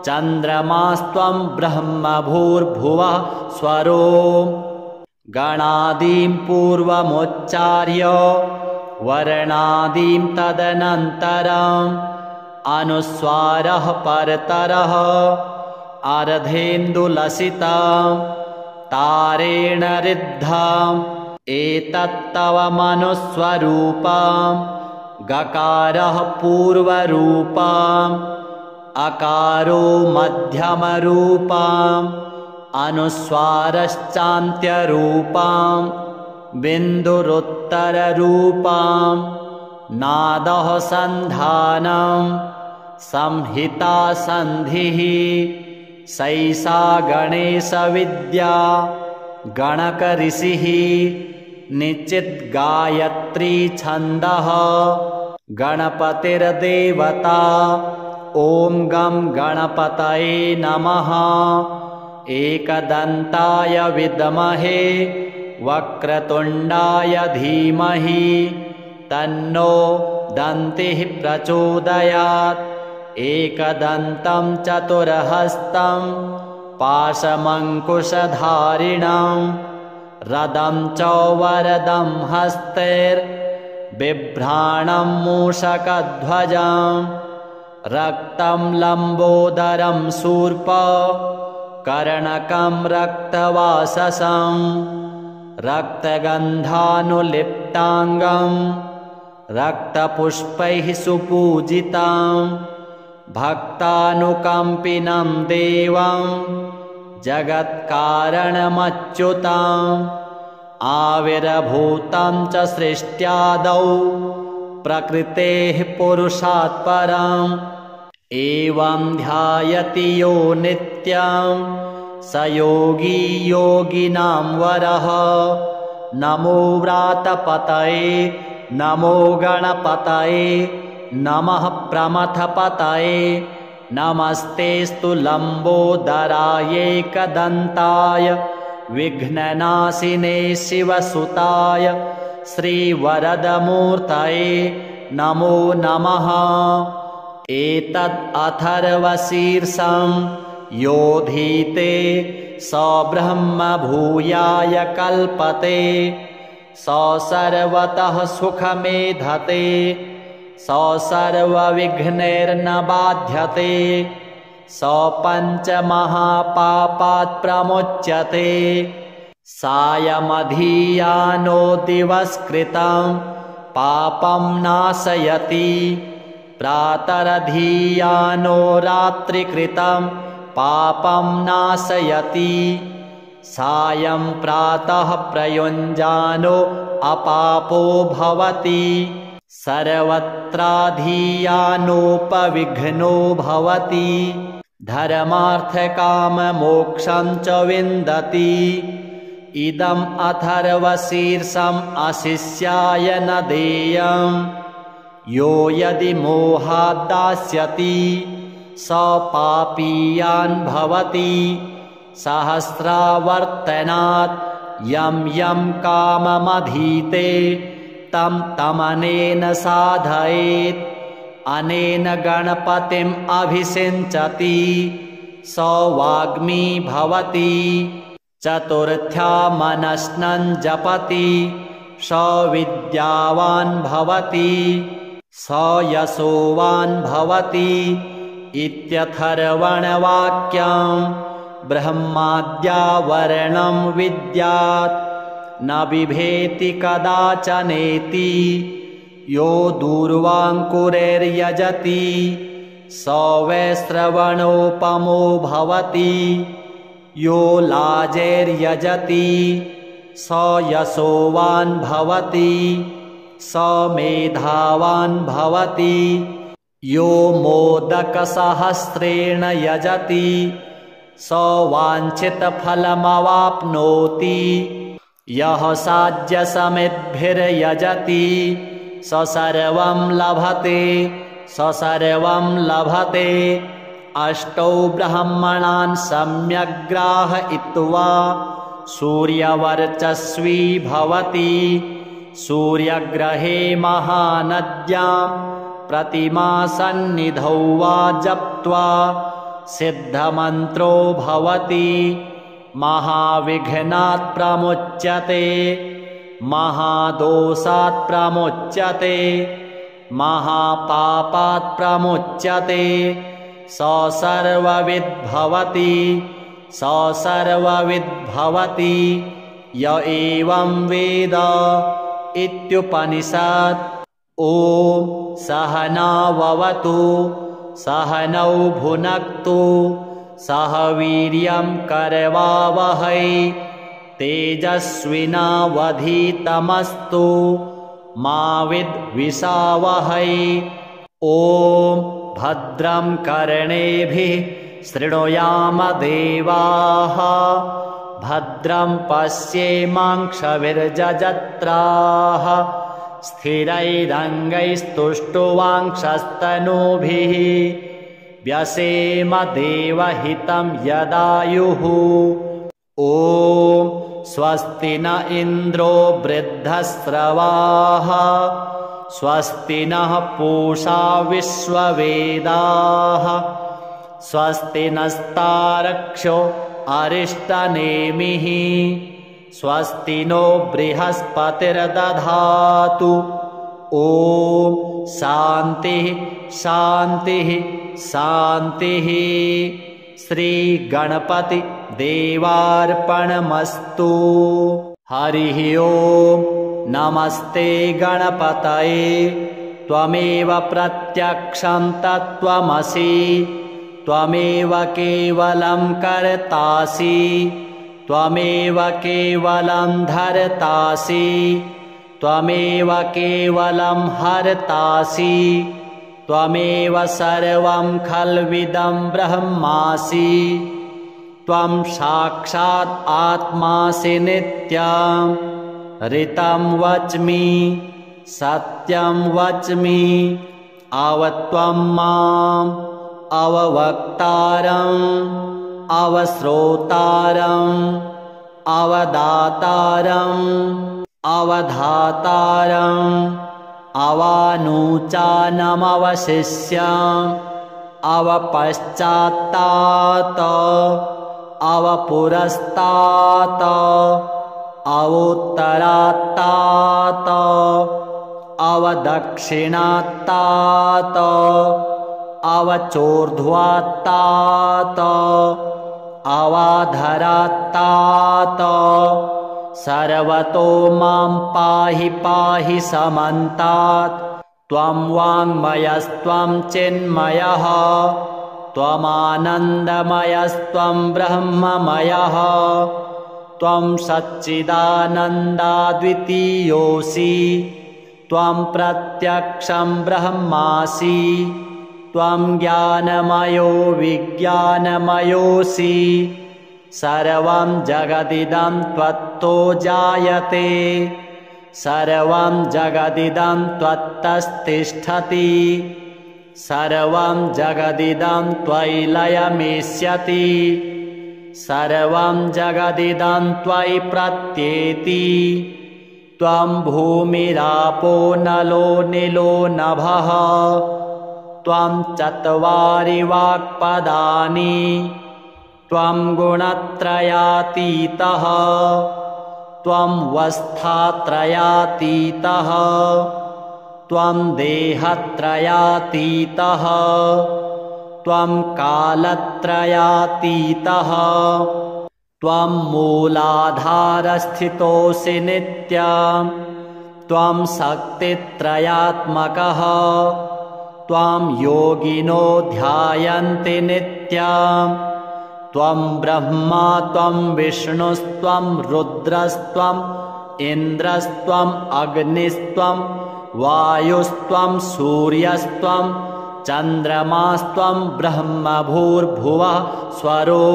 Speaker 1: चन्द्रमास्त्वं ब्रह्मभूर्भुवः स्वरो गणादीं पूर्वमुच्चार्य वर्णादीं तदनन्तरम् अनुस्वारः परतरः अर्धेन्दुलसितं तारेण ऋद्धम् एतत्तव मनुस्वरूपं गकारः पूर्वरूपम् अकारो मध्यमरूपम् अनुस्वारश्चान्त्यरूपम् बिन्दुरुत्तररूपम् नादः सन्धानं संहिता सन्धिः सैषा गणेशविद्या गणकऋषिः निश्चिद्गायत्री छन्दः गणपतिर्देवता ॐ गं गणपतये नमः एकदन्ताय विद्महे वक्रतुण्डाय धीमहि तन्नो दन्तिः प्रचोदयात् एकदन्तं चतुर्हस्तं पाशमङ्कुशधारिणं रदं च वरदं हस्तैर्बिभ्राणं मूषकध्वजं रक्तं लम्बोदरं शूर्पकर्णकं रक्तवाससं रक्तगन्धानुलिप्ताङ्गं रक्तपुष्पैः सुपूजितं भक्तानुकम्पिनं देवं जगत्कारणमच्युतम् आविर्भूतं च सृष्ट्यादौ प्रकृतेः पुरुषात् परम् एवं ध्यायति यो नित्यं स योगी योगिनां वरः नमो व्रातपतये नमो गणपतये नमः प्रमथपतये नमस्तेस्तु लम्बोदरायैकदन्ताय विघ्ननाशिने शिवसुताय श्रीवरदमूर्तये नमो नमः एतद् अथर्वशीर्षं योधीते स ब्रह्म भूयाय कल्पते स सर्वतः सुखमेधते स सर्वविघ्नैर्न बाध्यते स पञ्चमहापापात् प्रमुच्यते सायमधीयानो दिवस्कृतं पापं नाशयति प्रातरधीयानो रात्रिकृतं पापं नाशयति सायं प्रातः प्रयुञ्जानो अपापो भवति सर्वत्राधीयानोपविघ्नो भवति धर्मार्थकाममोक्षं च विन्दति इदम् अथर्वशीर्षम् अशिष्याय न देयम् यो यदि मोहात् दास्यति स पापीयान् भवति सहस्रावर्तनात् यं यं काममधीते तं तमनेन साधयेत् अनेन गणपतिम् अभिषिञ्चति स वाग्मी भवति चतुर्थ्या मनस्नं जपति स विद्यावान् भवति स यशोवान् भवति इत्यथर्वणवाक्यम् ब्रह्माद्यावरणं विद्यात् न बिभेति कदाचनेति यो दूर्वाङ्कुरैर्यजति स वै श्रवणोपमो भवति यो लाजैर्यजति स यशोवान् भवति स मेधावान् भवति यो मोदकसहस्रेण यजति स वाञ्छितफलमवाप्नोति यः साध्यसमिद्भिर्यजति स सर्वं लभते अष्टौ ब्रह्मणान् सम्यग् ग्राहयित्वा सूर्यवर्चस्वी भवति सूर्यग्रहे महानद्यां प्रतिमासन्निधौ वा जप्त्वा सिद्धमन्त्रो भवति महाविघ्नात् प्रमुच्यते महादोषात् प्रमुच्यते महापापात् प्रमुच्यते स सर्वविद् भवति य एवं वेद इत्युपनिषत् ॐ सहनाववतु सहनौ भुनक्तु सह वीर्यं करवावहै तेजस्विनावधीतमस्तु मा विद्विषावहै ॐ भद्रं कर्णेभिः शृणुयाम देवाः भद्रं पश्येमाक्षभिर्जजत्राः स्थिरैरङ्गैस्तुष्टुवांक्षस्तनूभिः व्यसेम देवहितं यदायुः ॐ स्वस्ति न इन्द्रो वृद्धस्रवाः स्वस्ति नः पूषा विश्ववेदाः स्वस्ति नस्तारक्षो अरिष्टनेमिः स्वस्ति नो बृहस्पतिर्दधातु ॐ शान्तिः शान्तिः शान्तिः श्रीगणपति देवार्पणमस्तु हरिः ओम् नमस्ते गणपतये त्वमेव प्रत्यक्षं तत्त्वमसि त्वमेव केवलं कर्तासि त्वमेव केवलं धर्तासि त्वमेव केवलं हर्तासि त्वमेव सर्वं खल्विदं ब्रह्मासि त्वं साक्षात् आत्मासि नित्यं ऋतं वच्मि सत्यं वच्मि अवत्वं माम् अववक्तारम् अवश्रोतारम् अवदातारम् अवधातारम् अवानूचानमवशिष्यम् अवपश्चात्तात अवपुरस्तात अवोत्तरात्तात अवदक्षिणात्तात अवचोर्ध्वात्तात अवाधरात्तात सर्वतो मां पाहि पाहि समन्तात् त्वं वाङ्मयस्त्वं चिन्मयः त्वमानन्दमयस्त्वं ब्रह्ममयः त्वं सच्चिदानन्दाद्वितीयोऽसि त्वं प्रत्यक्षं ब्रह्मासि त्वं ज्ञानमयो विज्ञानमयोऽसि सर्वं जगदिदं त्वत्तो जायते सर्वं जगदिदं त्वत्तस्तिष्ठति सर्वं जगदिदं त्वयि लयमेष्यति सर्वं जगदिदं त्वयि प्रत्येति त्वं भूमिरापो नलो निलो नभः त्वं चत्वारि वाक्पदानि त्वं गुणत्रयातीतः त्वं वस्थात्रयातीतः त्वं देहत्रयातीतः त्वं कालत्रयातीतः त्वं मूलाधारस्थितोऽसि नित्यं त्वं शक्तित्रयात्मकः त्वं योगिनो ध्यायन्ति नित्यं त्वं ब्रह्मा त्वं विष्णुस्त्वं रुद्रस्त्वम् इन्द्रस्त्वम् अग्निस्त्वं वायुस्त्वं सूर्यस्त्वं चन्द्रमास्त्वं ब्रह्मभूर्भुवः स्वरो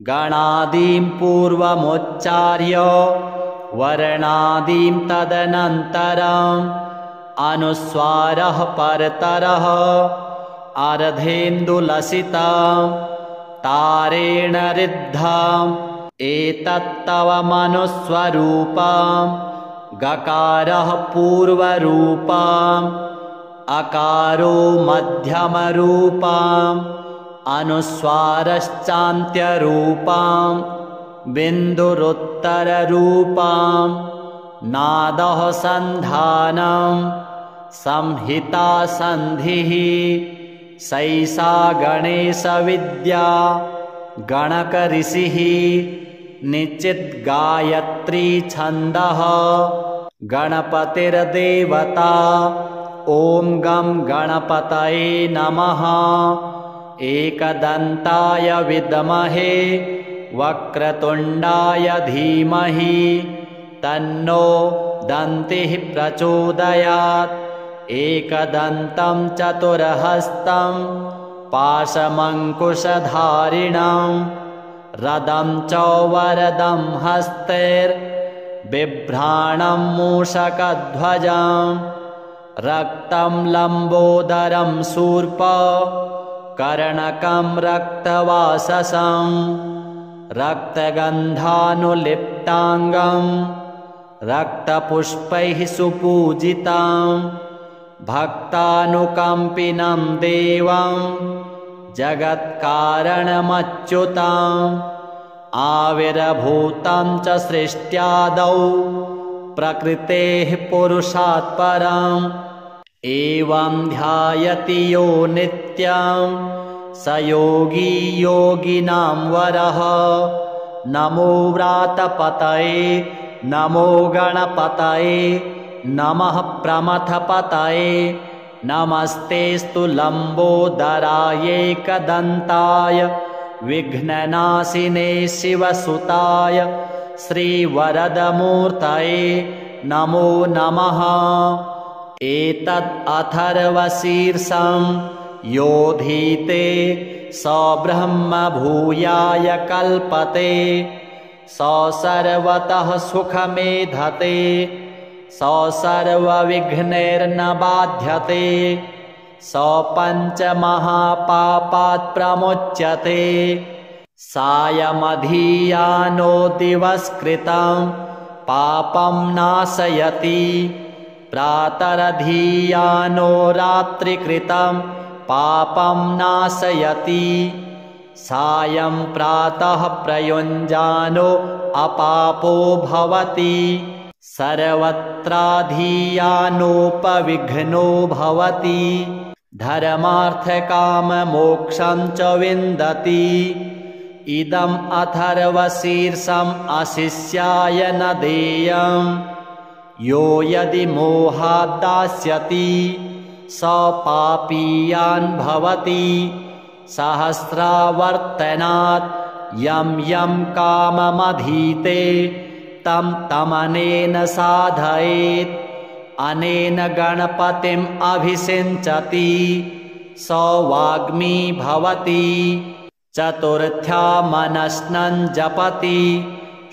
Speaker 1: गणादीं पूर्वमुच्चार्य वर्णादीं तदनन्तरम् अनुस्वारः परतरः अर्धेन्दुलसितं तारेण ऋद्धम् एतत्तव मनुस्वरूपं गकारः पूर्वरूपम् अकारो मध्यमरूपम् अनुस्वारश्चान्त्यरूपम् बिन्दुरुत्तररूपम् नादः सन्धानं संहिता सन्धिः सैषा गणेशविद्या गणकऋषिः निश्चिद्गायत्री छन्दः गणपतिर्देवता ॐ गं गणपतये नमः एकदन्ताय विद्महे वक्रतुण्डाय धीमहि तन्नो दन्तिः प्रचोदयात् एकदन्तं चतुर्हस्तं पाशमङ्कुशधारिणं रदं च वरदं हस्तैर्बिभ्राणं मूषकध्वजं रक्तं लम्बोदरं शूर्प कर्णकं रक्तवाससं रक्तगन्धानुलिप्ताङ्गं रक्तपुष्पैः सुपूजितं भक्तानुकम्पिनं देवं जगत्कारणमच्युतम् आविर्भूतं च सृष्ट्यादौ प्रकृतेः पुरुषात् परम् एवं ध्यायति यो नित्यं स योगी योगिनां वरः नमो व्रातपतये नमो गणपतये नमः प्रमथपतये नमस्तेस्तु लम्बोदरायैकदन्ताय विघ्ननाशिने शिवसुताय श्रीवरदमूर्तये नमो नमः एतद् अथर्वशीर्षं योधीते स ब्रह्म भूयाय कल्पते स सर्वतः सुखमेधते स सर्वविघ्नैर्न बाध्यते स पञ्चमहापापात् प्रमुच्यते सायमधीयानो दिवस्कृतं पापं नाशयति प्रातरधीयानो रात्रिकृतं पापं नाशयति सायं प्रातः प्रयुञ्जानो अपापो भवति सर्वत्राधीयानोपविघ्नो भवति धर्मार्थकाममोक्षं च विन्दति इदम् अथर्वशीर्षम् अशिष्याय न देयम् यो यदि मोहात् दास्यति स पापीयान् भवति सहस्रावर्तनात् यं यं काममधीते तं तमनेन साधयेत् अनेन गणपतिम् अभिषिञ्चति स वाग्मी भवति चतुर्थ्या मनस्नन् जपति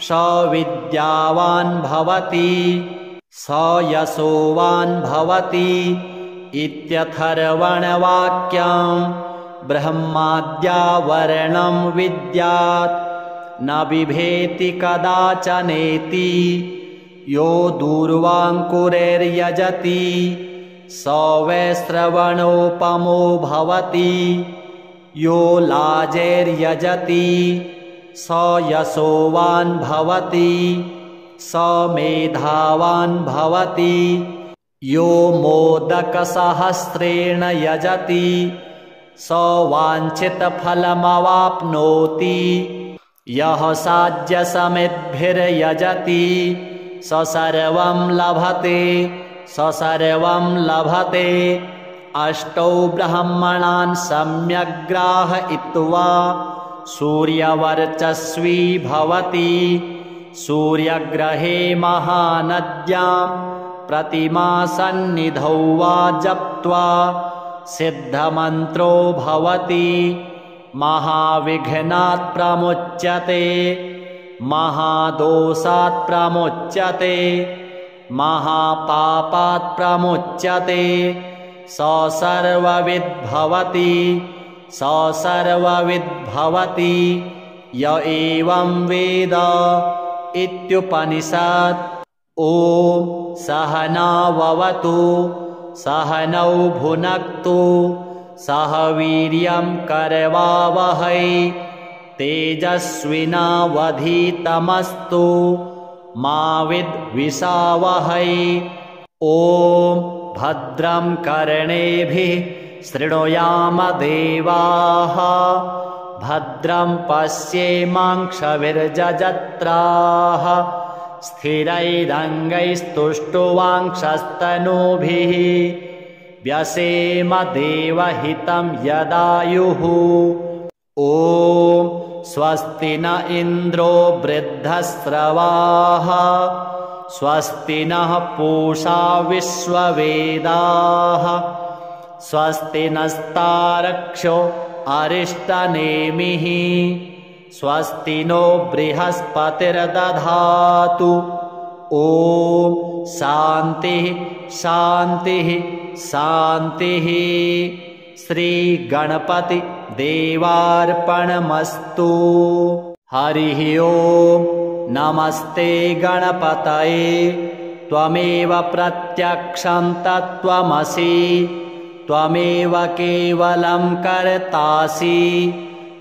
Speaker 1: स विद्यावान् भवति स यशोवान् भवति इत्यथर्वणवाक्यम् ब्रह्माद्यावरणं विद्यात् न बिभेति कदाचनेति यो दूर्वाङ्कुरैर्यजति स वै श्रवणोपमो भवति यो लाजैर्यजति स यशोवान् भवति स मेधावान् भवति यो मोदकसहस्रेण यजति स वाञ्छितफलमवाप्नोति यः साध्यसमिद्भिर्यजति स सर्वं लभते स सर्वं लभते अष्टौ ब्रह्मणान् सम्यग्राहयित्वा सूर्यवर्चस्वी भवति सूर्यग्रहे महानद्यां प्रतिमासन्निधौ वा जप्त्वा सिद्धमन्त्रो भवति महाविघ्नात् प्रमुच्यते महादोषात् प्रमुच्यते महापापात् प्रमुच्यते स सर्वविद् भवति स सर्वविद् भवति य एवं वेद इत्युपनिषत्। ॐ सहनाववतु सहनौ भुनक्तु सह वीर्यं करवावहै तेजस्विनावधीतमस्तु मा विद्विषावहै। ॐ भद्रं कर्णेभिः शृणुयाम देवाः भद्रं पश्येमाक्षभिर्यजत्राः स्थिरैरङ्गैस्तुष्टुवांक्षस्तनूभिः व्यसेम देवहितं यदायुः। ॐ स्वस्ति न इन्द्रो वृद्धस्रवाः स्वस्ति नः पूषा विश्ववेदाः स्वस्ति नस्तारक्षो अरिष्टनेमिः स्वस्ति नो बृहस्पतिर्दधातु। ॐ शान्तिः शान्तिः शान्तिः। श्रीगणपति देवार्पणमस्तु। हरिः ॐ नमस्ते गणपतये त्वमेव प्रत्यक्षं तत्त्वमसि त्वमेव केवलं कर्तासि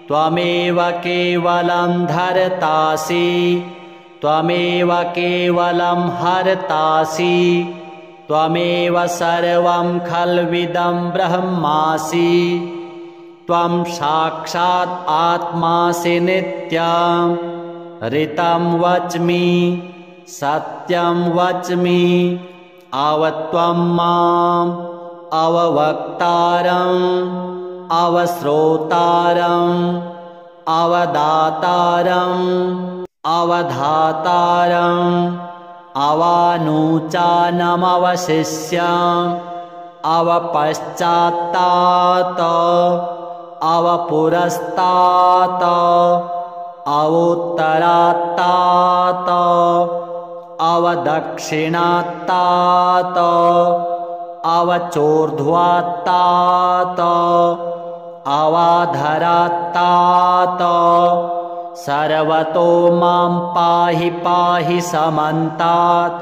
Speaker 1: त्वमेव केवलं धर्तासि त्वमेव केवलं हर्तासि त्वमेव सर्वं खल्विदं ब्रह्मासि त्वं साक्षात् आत्मासि नित्यं ऋतं वच्मि सत्यं वच्मि अवत्वं माम् अववक्तारम् अवश्रोतारम् अवदातारम् अवधातारम् अवानुचानमवशिष्यम् अवपश्चात्तात अवपुरस्तात अवोत्तरात्तात अवदक्षिणात्तात अवचोर्ध्वात्तात अवाधरात्तात सर्वतो मां पाहि पाहि समन्तात्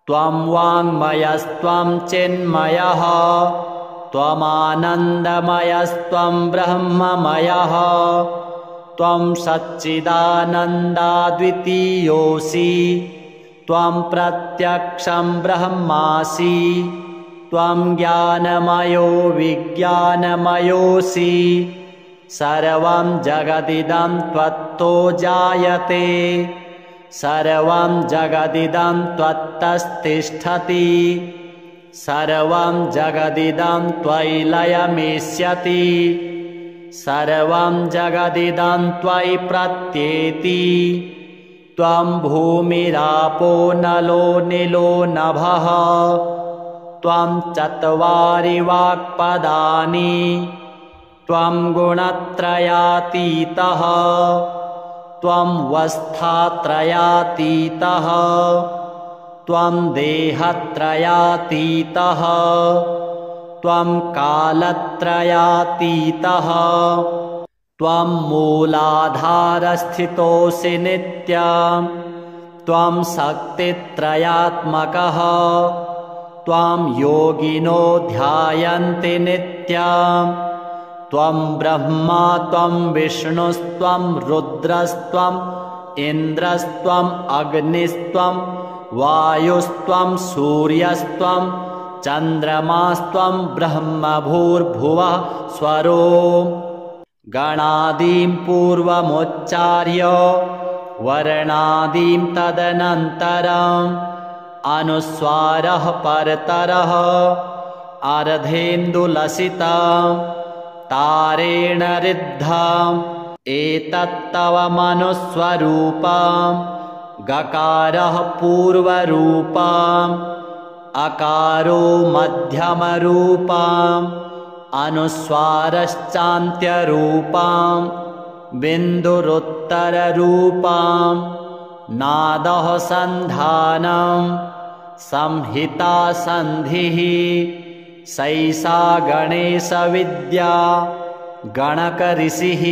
Speaker 1: त्वं वाङ्मयस्त्वं चिन्मयः त्वमानन्दमयस्त्वं ब्रह्ममयः त्वं सच्चिदानन्दाद्वितीयोऽसि त्वं प्रत्यक्षं ब्रह्मासि त्वं ज्ञानमयो विज्ञानमयोऽसि सर्वं जगदिदं त्वत्तो जायते सर्वं जगदिदं त्वत्तस्तिष्ठति सर्वं जगदिदं त्वयि लयमेष्यति सर्वं जगदिदं त्वयि प्रत्येति त्वं भूमिरापो नलो निलो नभः त्वं चत्वारि वाक्पदानि त्वं गुणत्रयातीतः त्वं वस्थात्रयातीतः त्वं देहत्रयातीतः त्वं कालत्रयातीतः त्वं मूलाधारस्थितोऽसि नित्यं त्वं शक्तित्रयात्मकः त्वं योगिनो ध्यायन्ति नित्यं त्वं ब्रह्मा त्वं विष्णुस्त्वं रुद्रस्त्वम् इन्द्रस्त्वम् अग्निस्त्वं वायुस्त्वं सूर्यस्त्वं चन्द्रमास्त्वं ब्रह्मभूर्भुवः स्वरो गणादीं पूर्वमुच्चार्य वर्णादीं तदनन्तरम् अनुस्वारः परतरः अर्धेन्दुलसितं तारेण ऋद्धम् एतत्तव मनुस्वरूपं गकारः पूर्वरूपम् अकारो मध्यमरूपम् अनुस्वारश्चान्त्यरूपम् बिन्दुरुत्तररूपम् नादः सन्धानं संहिता सन्धिः सैषा गणेशविद्या गणकऋषिः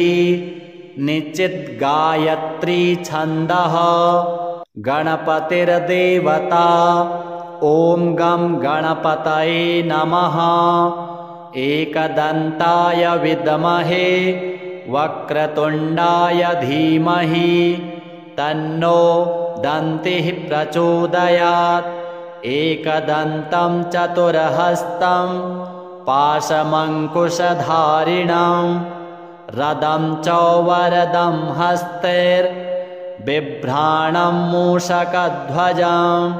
Speaker 1: निश्चिद्गायत्री छन्दः गणपतिर्देवता ॐ गं गणपतये नमः एकदन्ताय विद्महे वक्रतुण्डाय धीमहि तन्नो दन्तिः प्रचोदयात् एकदन्तं चतुर्हस्तं पाशमङ्कुशधारिणं रदं च वरदं हस्तैर्बिभ्राणं मूषकध्वजं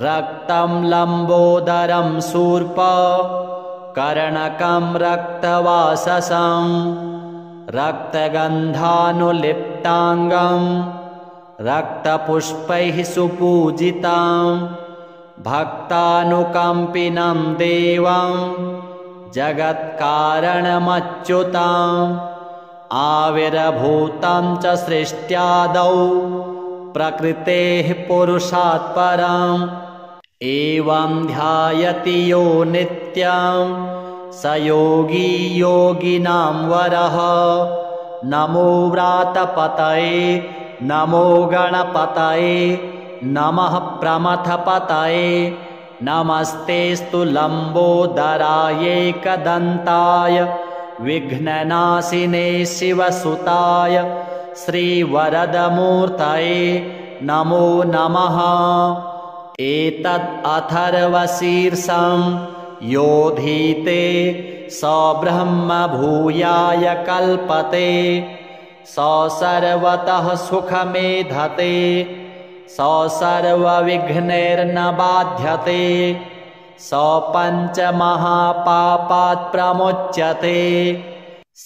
Speaker 1: रक्तं लम्बोदरं शूर्पकर्णकं रक्तवाससं रक्तगन्धानुलिप्ताङ्गं रक्तपुष्पैः सुपूजितं भक्तानुकम्पिनं देवं जगत्कारणमच्युतम् आविर्भूतं च सृष्ट्यादौ प्रकृतेः पुरुषात् परम् एवं ध्यायति यो नित्यं स योगी योगिनां वरः नमो व्रातपतये नमो गणपतये नमः प्रमथपतये नमस्तेस्तु लम्बोदरायैकदन्ताय विघ्ननाशिने शिवसुताय श्रीवरदमूर्तये नमो नमः एतद् अथर्वशीर्षं योधीते स ब्रह्म भूयाय कल्पते स सर्वतः सुखमेधते स सर्वविघ्नैर्न बाध्यते स पञ्चमहापापात् प्रमुच्यते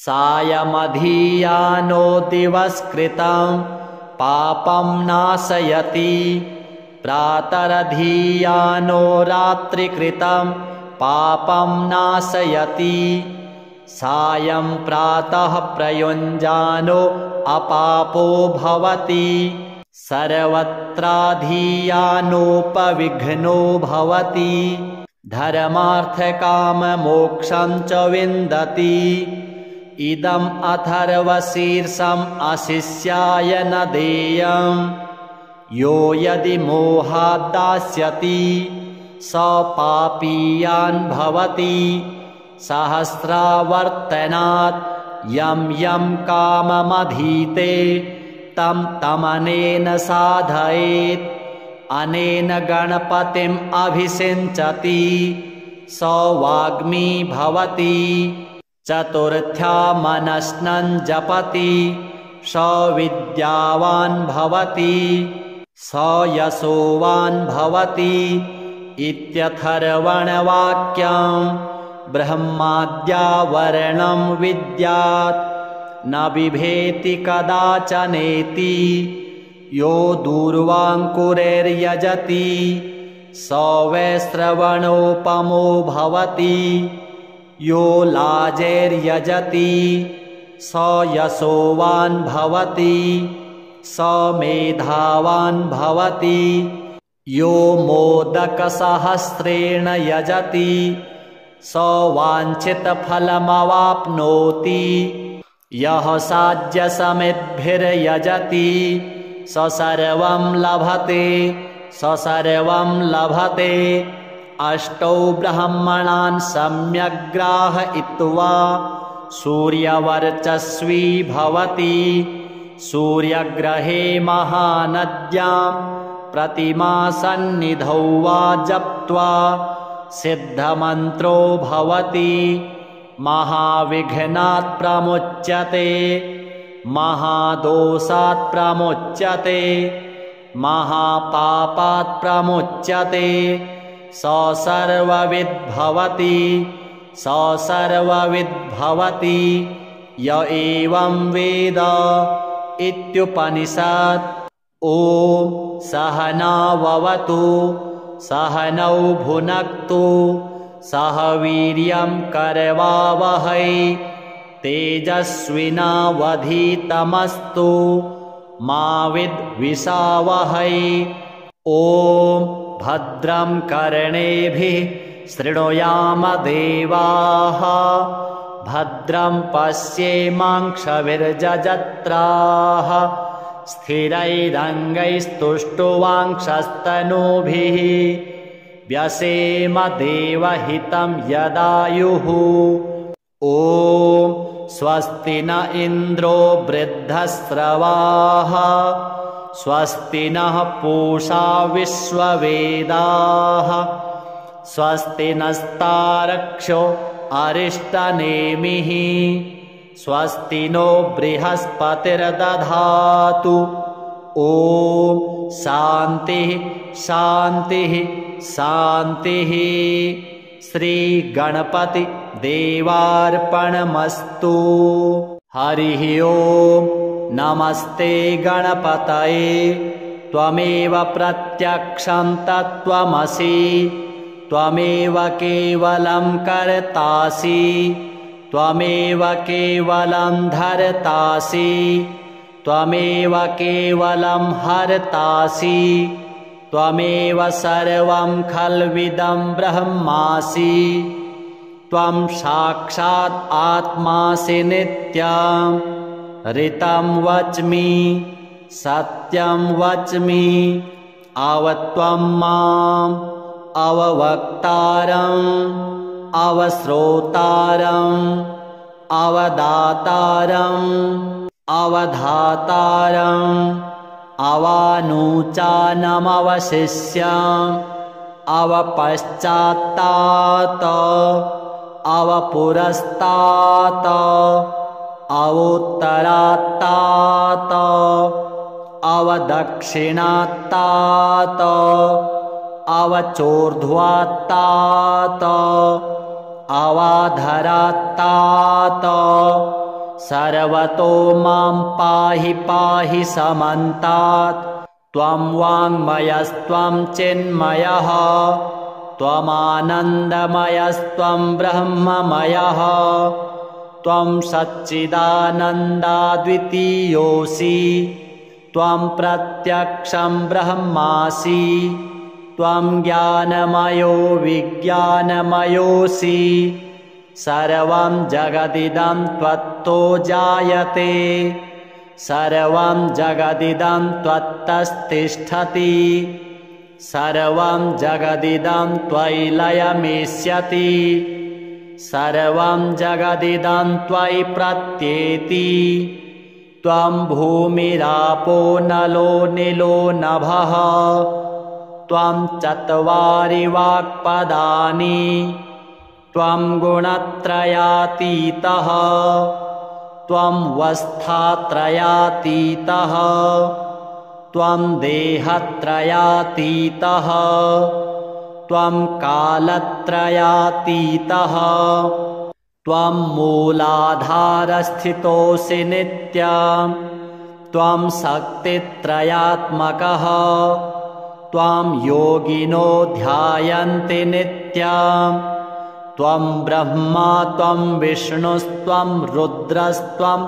Speaker 1: सायमधीयानो दिवस्कृतं पापं नाशयति प्रातरधीयानो रात्रिकृतं पापं नाशयति सायं प्रातः प्रयुञ्जानो अपापो भवति सर्वत्राधीयानोपविघ्नो भवति धर्मार्थकाममोक्षं च विन्दति इदम् अथर्वशीर्षम् अशिष्याय न देयं यो यदि मोहाद्दास्यति स पापीयान् भवति सहस्रावर्तनात् यं यं काममधीते तं तमनेन साधयेत् अनेन गणपतिम् अभिषिञ्चति स वाग्मी भवति चतुर्थ्यामनश्नं जपति स विद्यावान् भवति स यशोवान् भवति इत्यथर्वणवाक्यं ब्रह्माद्यावरणं विद्यात् न बिभेति कदाचनेति यो दूर्वाङ्कुरैर्यजति स वै श्रवणोपमो भवति यो लाजैर्यजति स यशोवान् भवति स मेधावान् भवति यो मोदकसहस्रेण यजति स वाञ्छितफलमवाप्नोति यः साध्यसमिद्भिर्यजति स सर्वं लभते स सर्वं लभते अष्टौ ब्रह्मणान् सम्यग् ग्राहयित्वा सूर्यवर्चस्वी भवति सूर्यग्रहे महानद्यां प्रतिमासन्निधौ वा जप्त्वा सिद्धमन्त्रो भवति महाविघ्नात् प्रमुच्यते महादोषात् प्रमुच्यते महापापात् प्रमुच्यते स सर्वविद् भवति स सर्वविद् भवति य एवं वेद इत्युपनिषत्। ॐ सहनाववतु सहनौ भुनक्तु सह वीर्यं करवावहै तेजस्विनावधीतमस्तु मा विद्विषावहै। ॐ भद्रं कर्णेभिः शृणुयाम देवाः भद्रं पश्येमाक्षभिर्यजत्राः स्थिरैरङ्गैस्तुष्टुवांक्षस्तनूभिः व्यसेम देवहितं यदायुः। ॐ स्वस्ति न इन्द्रो वृद्धस्रवाः स्वस्ति नः पूषा विश्ववेदाः स्वस्ति नस्तारक्षो अरिष्टनेमिः स्वस्ति नो बृहस्पतिर्दधातु। ॐ शान्तिः शान्तिः शान्तिः। श्रीगणपति देवार्पणमस्तु। हरिः ॐ नमस्ते गणपतये त्वमेव प्रत्यक्षं तत्त्वमसि त्वमेव केवलं कर्तासि त्वमेव केवलं धर्तासि त्वमेव केवलं हर्तासि त्वमेव सर्वं खल्विदं ब्रह्मासि त्वं साक्षात् आत्मासि नित्यं ऋतं वच्मि सत्यं वच्मि अवत्वं माम् अववक्तारम् अवश्रोतारम् अवदातारम् अवधातारम् अवानुचानमवशिष्यम् अवपश्चात्तात अवपुरस्तात अवोत्तरात्तात अवदक्षिणात्तात अवचोर्ध्वात्तात अवाधरात्तात सर्वतो मां पाहि पाहि समन्तात् त्वं वाङ्मयस्त्वं चिन्मयः त्वमानन्दमयस्त्वं ब्रह्ममयः त्वं सच्चिदानन्दाद्वितीयोऽसि त्वं प्रत्यक्षं ब्रह्मासि त्वं ज्ञानमयो विज्ञानमयोऽसि सर्वं जगदिदं त्वत्तो जायते सर्वं जगदिदं त्वत्तस्तिष्ठति सर्वं जगदिदं त्वयि लयमेष्यति सर्वं जगदिदं त्वयि प्रत्येति त्वं भूमिरापो नलो निलो नभः त्वं चत्वारि वाक्पदानि त्वं गुणत्रयातीतः त्वं वस्थात्रयातीतः त्वं देहत्रयातीतः त्वं कालत्रयातीतः त्वं मूलाधारस्थितोऽसि नित्यं त्वं शक्तित्रयात्मकः त्वं योगिनो ध्यायन्ति नित्यं त्वं ब्रह्मा त्वं विष्णुस्त्वं रुद्रस्त्वम्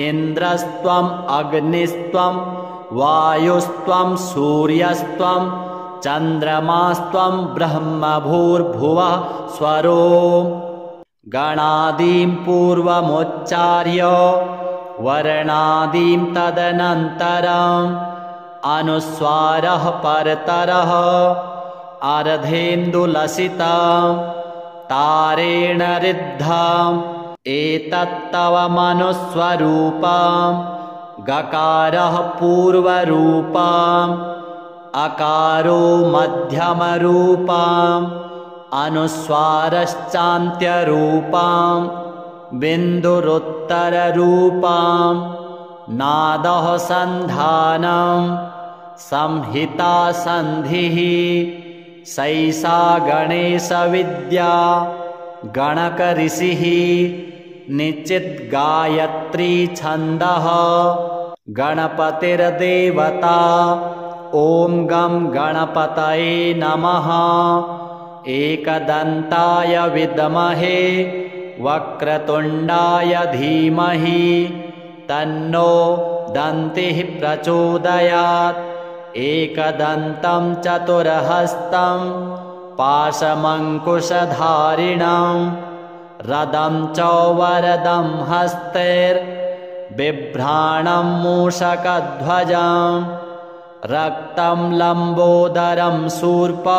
Speaker 1: इन्द्रस्त्वम् अग्निस्त्वं वायुस्त्वं सूर्यस्त्वं चन्द्रमास्त्वं ब्रह्मभूर्भुवः स्वरो गणादीं पूर्वमुच्चार्य वर्णादीं तदनन्तरम् अनुस्वारः परतरः अर्धेन्दुलसितं तारेण ऋद्धम् एतत्तव मनुस्वरूपम् गकारः पूर्वरूपम् अकारो मध्यमरूपम् अनुस्वारश्चान्त्यरूपम् बिन्दुरुत्तररूपम् नादः सन्धानम् संहिता सन्धिः सैषा गणेशविद्या गणकऋषिः निश्चिद्गायत्री छन्दः गणपतिर्देवता ॐ गं गणपतये नमः एकदन्ताय विद्महे वक्रतुण्डाय धीमहि तन्नो दन्तिः प्रचोदयात् एकदन्तं चतुर्हस्तं पाशमङ्कुशधारिणं रदं च वरदं हस्तैर्बिभ्राणं मूषकध्वजं रक्तं लम्बोदरं शूर्पकर्णकं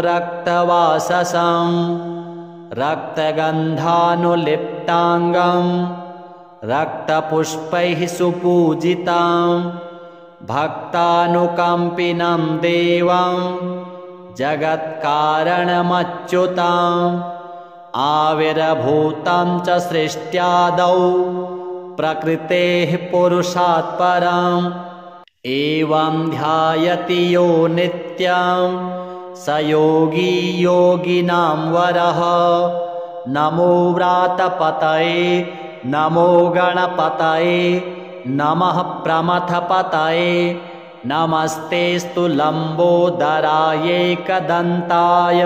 Speaker 1: रक्तवाससं रक्तगन्धानुलिप्ताङ्गं रक्तपुष्पैः सुपूजितं भक्तानुकम्पिनं देवं जगत्कारणमच्युतम् आविर्भूतं च सृष्ट्यादौ प्रकृतेः पुरुषात् परम् एवं ध्यायति यो नित्यं स योगी योगिनां वरः नमो व्रातपतये नमो गणपतये नमः प्रमथपतये नमस्तेस्तु लम्बोदरायैकदन्ताय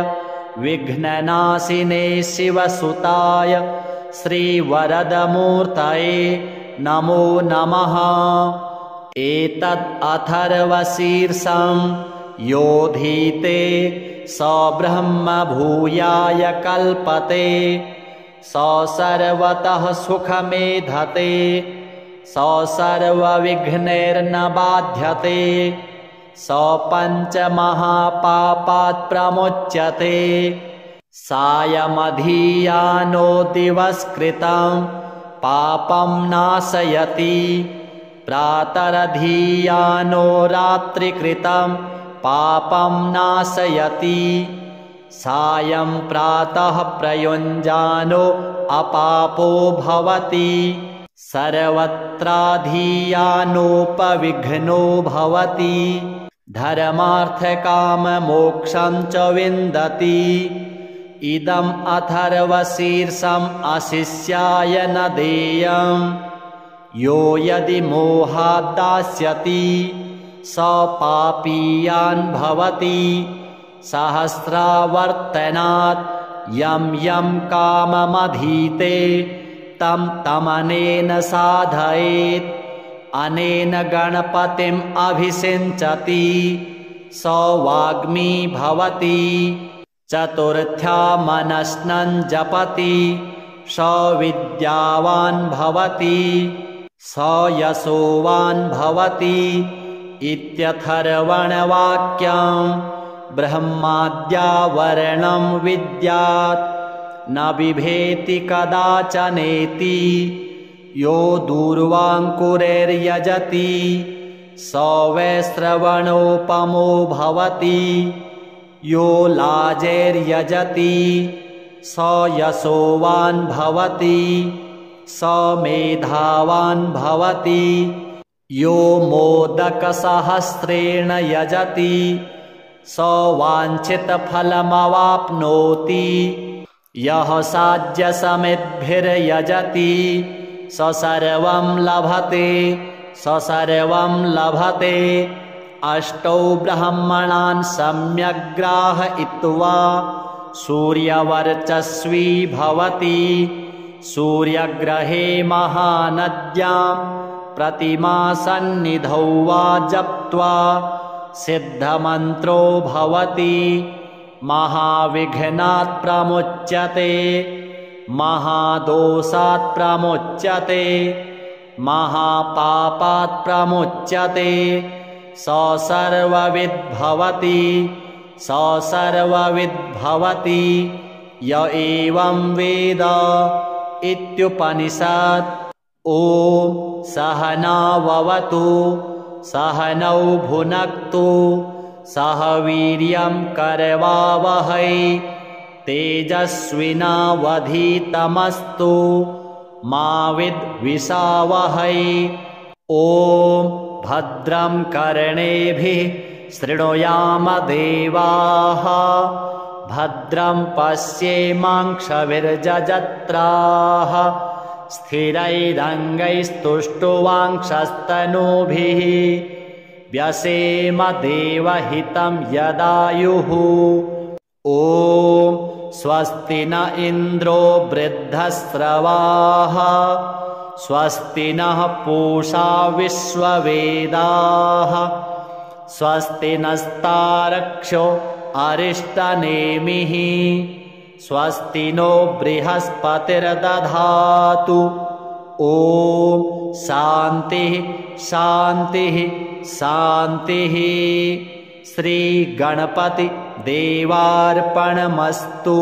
Speaker 1: विघ्ननाशिने शिवसुताय श्रीवरदमूर्तये नमो नमः एतद् अथर्वशीर्षं योधीते स ब्रह्म भूयाय कल्पते स सर्वतः सुखमेधते स सर्वविघ्नैर्न बाध्यते स पञ्चमहापापात् प्रमुच्यते सायमधीयानो दिवस्कृतं पापं नाशयति प्रातरधीयानो रात्रिकृतं पापं नाशयति सायं प्रातः प्रयुञ्जानो अपापो भवति सर्वत्राधीयानोपविघ्नो भवति धर्मार्थकाममोक्षं च विन्दति इदम् अथर्वशीर्षम् अशिष्याय न देयम् यो यदि मोहाद्दास्यति स पापीयान् भवति सहस्रावर्तनात् यं यं काममधीते तं तमनेन साधयेत् अनेन गणपतिम् अभिषिञ्चति स वाग्मी भवति चतुर्थ्या मनस्नं जपति स विद्यावान् भवति स यशोवान् भवति इत्यथर्वणवाक्यं ब्रह्माद्यावरणं विद्यात् न बिभेति कदाचनेति यो दूर्वाङ्कुरैर्यजति स वै श्रवणोपमो भवति यो लाजैर्यजति स यशोवान् भवति स मेधावान् भवति यो मोदकसहस्रेण यजति स वाञ्छितफलमवाप्नोति यः साध्यसमिद्भिर्यजति स सर्वं लभते स सर्वं लभते अष्टौ ब्रह्मणान् सम्यग्राहयित्वा सूर्यवर्चस्वी भवति सूर्यग्रहे महानद्यां प्रतिमासन्निधौ वा जप्त्वा सिद्धमन्त्रो भवति महाविघ्नात् प्रमुच्यते महादोषात् प्रमुच्यते महापापात् प्रमुच्यते स सर्वविद्भवति स सर्वविद्भवति य एवं वेद इत्युपनिषत्। ॐ सहनाववतु सहनौ भुनक्तु सह वीर्यं करवावहै तेजस्विनावधीतमस्तु मा विद्विषावहै। ॐ भद्रं कर्णेभिः शृणुयाम देवाः भद्रं पश्येमाक्षभिर्यजत्राः स्थिरैरङ्गैस्तुष्टुवांक्षस्तनूभिः व्यसेम देवहितं यदायुः। ॐ स्वस्ति न इन्द्रो वृद्धस्रवाः स्वस्ति नः पूषा विश्ववेदाः स्वस्ति नस्तारक्षो अरिष्टनेमिः स्वस्ति नो बृहस्पतिर्दधातु। ॐ शान्तिः शान्तिः शान्तिः। श्रीगणपति देवार्पणमस्तु।